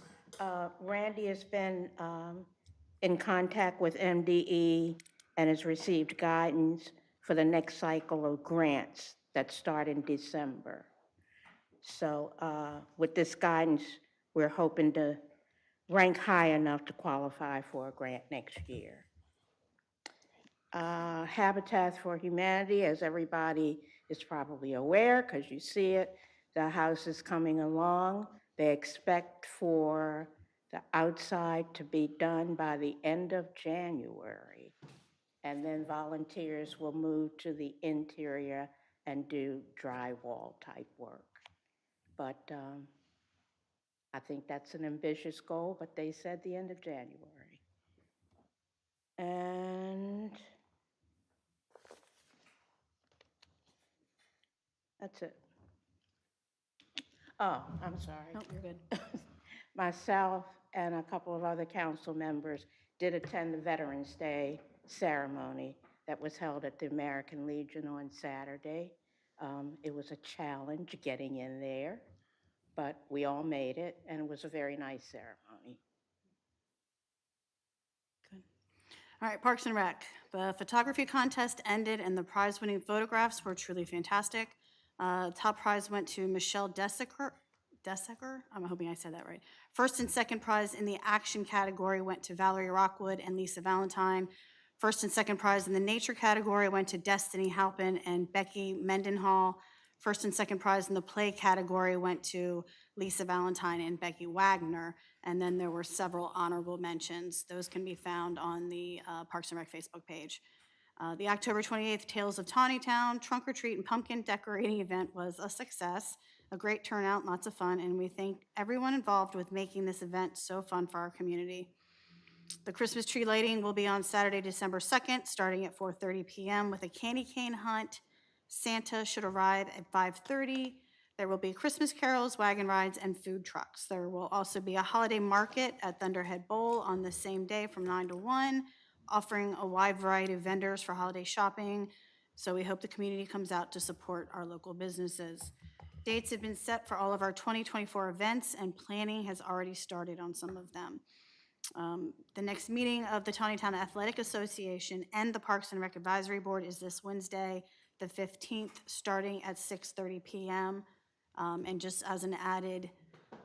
G: Randy has been in contact with MDE and has received guidance for the next cycle of grants that start in December. So with this guidance, we're hoping to rank high enough to qualify for a grant next year. Habitat for Humanity, as everybody is probably aware, because you see it, the house is coming along. They expect for the outside to be done by the end of January. And then volunteers will move to the interior and do drywall type work. But I think that's an ambitious goal, but they said the end of January. And that's it. Oh, I'm sorry.
C: Nope, you're good.
G: Myself and a couple of other council members did attend the Veterans Day ceremony that was held at the American Legion on Saturday. It was a challenge getting in there, but we all made it, and it was a very nice ceremony.
C: Good. All right, Parks and Rec. The photography contest ended and the prize-winning photographs were truly fantastic. Top prize went to Michelle Dessaker. I'm hoping I said that right. First and second prize in the action category went to Valerie Rockwood and Lisa Valentine. First and second prize in the nature category went to Destiny Halpin and Becky Mendenhall. First and second prize in the play category went to Lisa Valentine and Becky Wagner. And then there were several honorable mentions. Those can be found on the Parks and Rec Facebook page. The October 28th Tales of Taneytown Trunk or Treat and Pumpkin Decorating event was a success, a great turnout, lots of fun, and we thank everyone involved with making this event so fun for our community. The Christmas tree lighting will be on Saturday, December 2nd, starting at 4:30 p.m. with a candy cane hunt. Santa should arrive at 5:30. There will be Christmas carols, wagon rides, and food trucks. There will also be a holiday market at Thunderhead Bowl on the same day from 9 to 1, offering a wide variety of vendors for holiday shopping. So we hope the community comes out to support our local businesses. Dates have been set for all of our 2024 events, and planning has already started on some of them. The next meeting of the Taneytown Athletic Association and the Parks and Rec Advisory Board is this Wednesday, the 15th, starting at 6:30 p.m. And just as an added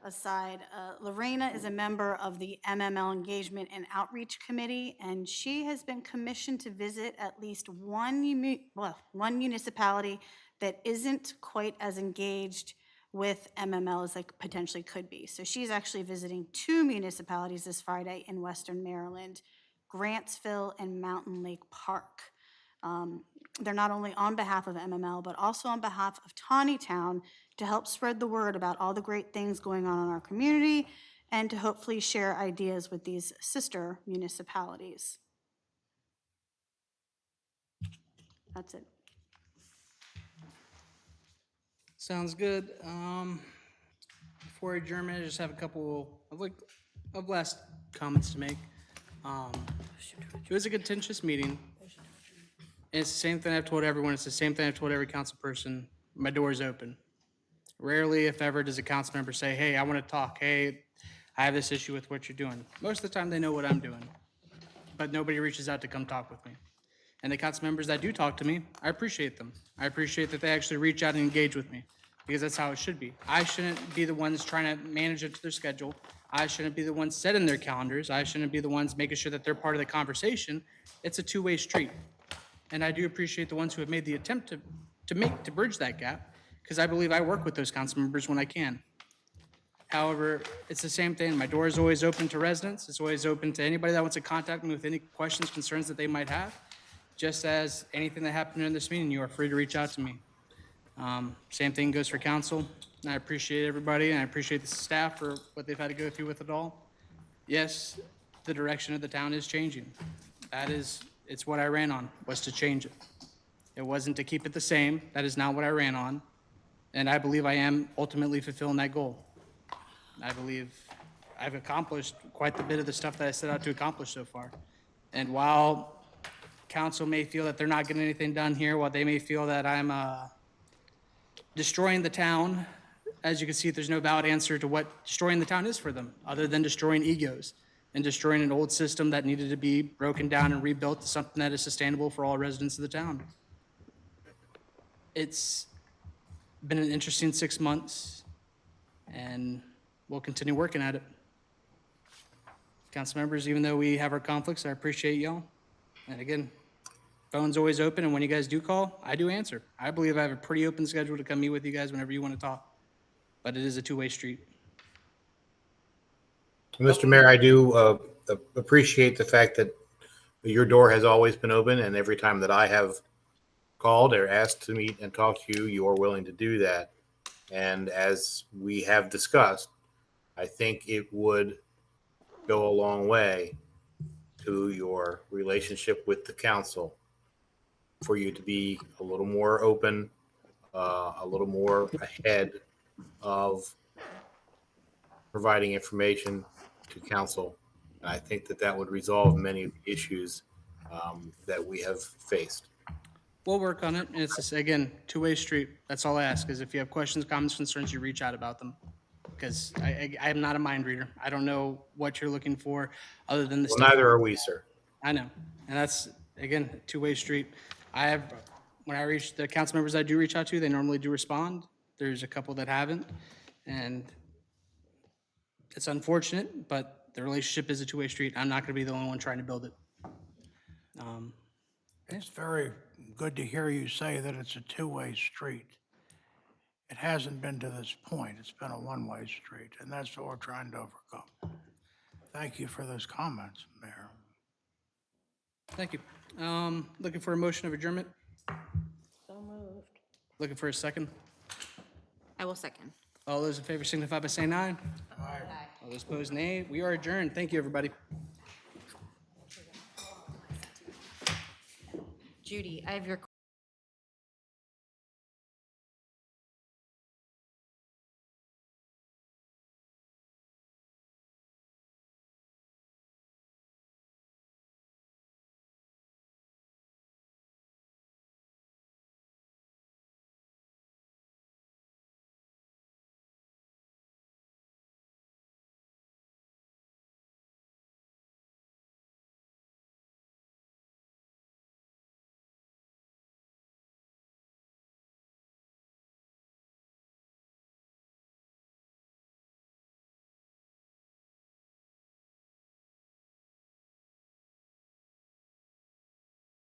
C: aside, Lorena is a member of the MML Engagement and Outreach Committee, and she has been commissioned to visit at least one municipality that isn't quite as engaged with MML as they potentially could be. So she's actually visiting 2 municipalities this Friday in Western Maryland, Grantsville and Mountain Lake Park. They're not only on behalf of MML, but also on behalf of Taneytown to help spread the word about all the great things going on in our community and to hopefully share ideas with these sister municipalities. That's it.
A: Sounds good. Before adjournment, I just have a couple of last comments to make. It was a contentious meeting. And it's the same thing I've told everyone. It's the same thing I've told every council person. My door is open. Rarely, if ever, does a council member say, hey, I want to talk. Hey, I have this issue with what you're doing. Most of the time, they know what I'm doing, but nobody reaches out to come talk with me. And the council members that do talk to me, I appreciate them. I appreciate that they actually reach out and engage with me, because that's how it should be. I shouldn't be the ones trying to manage it to their schedule. I shouldn't be the ones setting their calendars. I shouldn't be the ones making sure that they're part of the conversation. It's a two-way street. And I do appreciate the ones who have made the attempt to bridge that gap, because I believe I work with those council members when I can. However, it's the same thing. My door is always open to residents. It's always open to anybody that wants to contact me with any questions, concerns that they might have. Just as anything that happened in this meeting, you are free to reach out to me. Same thing goes for council. And I appreciate everybody, and I appreciate the staff for what they've had to go through with it all. Yes, the direction of the town is changing. It's what I ran on, was to change it. It wasn't to keep it the same. That is not what I ran on. And I believe I am ultimately fulfilling that goal. I believe I've accomplished quite a bit of the stuff that I set out to accomplish so far. And while council may feel that they're not getting anything done here, while they may feel that I'm destroying the town, as you can see, there's no valid answer to what destroying the town is for them, other than destroying egos and destroying an old system that needed to be broken down and rebuilt to something that is sustainable for all residents of the town. It's been an interesting 6 months, and we'll continue working at it. Council members, even though we have our conflicts, I appreciate y'all. And again, phone's always open, and when you guys do call, I do answer. I believe I have a pretty open schedule to come meet with you guys whenever you want to talk, but it is a two-way street.
E: Mr. Mayor, I do appreciate the fact that your door has always been open, and every time that I have called or asked to meet and talk to you, you are willing to do that. And as we have discussed, I think it would go a long way to your relationship with the council for you to be a little more open, a little more ahead of providing information to council. And I think that that would resolve many of the issues that we have faced.
A: We'll work on it, and it's just, again, two-way street. That's all I ask, is if you have questions, comments, concerns, you reach out about them. Because I am not a mind reader. I don't know what you're looking for, other than the
E: Well,
A: stuff.
E: neither are we, sir.
A: I know, and that's, again, a two-way street. When I reach the council members I do reach out to, they normally do respond. There's a couple that haven't, and it's unfortunate, but the relationship is a two-way street. I'm not gonna be the only one trying to build it.
H: It's very good to hear you say that it's a two-way street. It hasn't been to this point. It's been a one-way street, and that's what we're trying to overcome. Thank you for those comments, Mayor.
A: Thank you. Looking for a motion of adjournment?
B: So moved.
A: Looking for a second?
B: I will second.
A: All those in favor signify by saying aye.
H: Aye.
A: All those opposed, nay. We are adjourned. Thank you, everybody.
B: Judy, I have your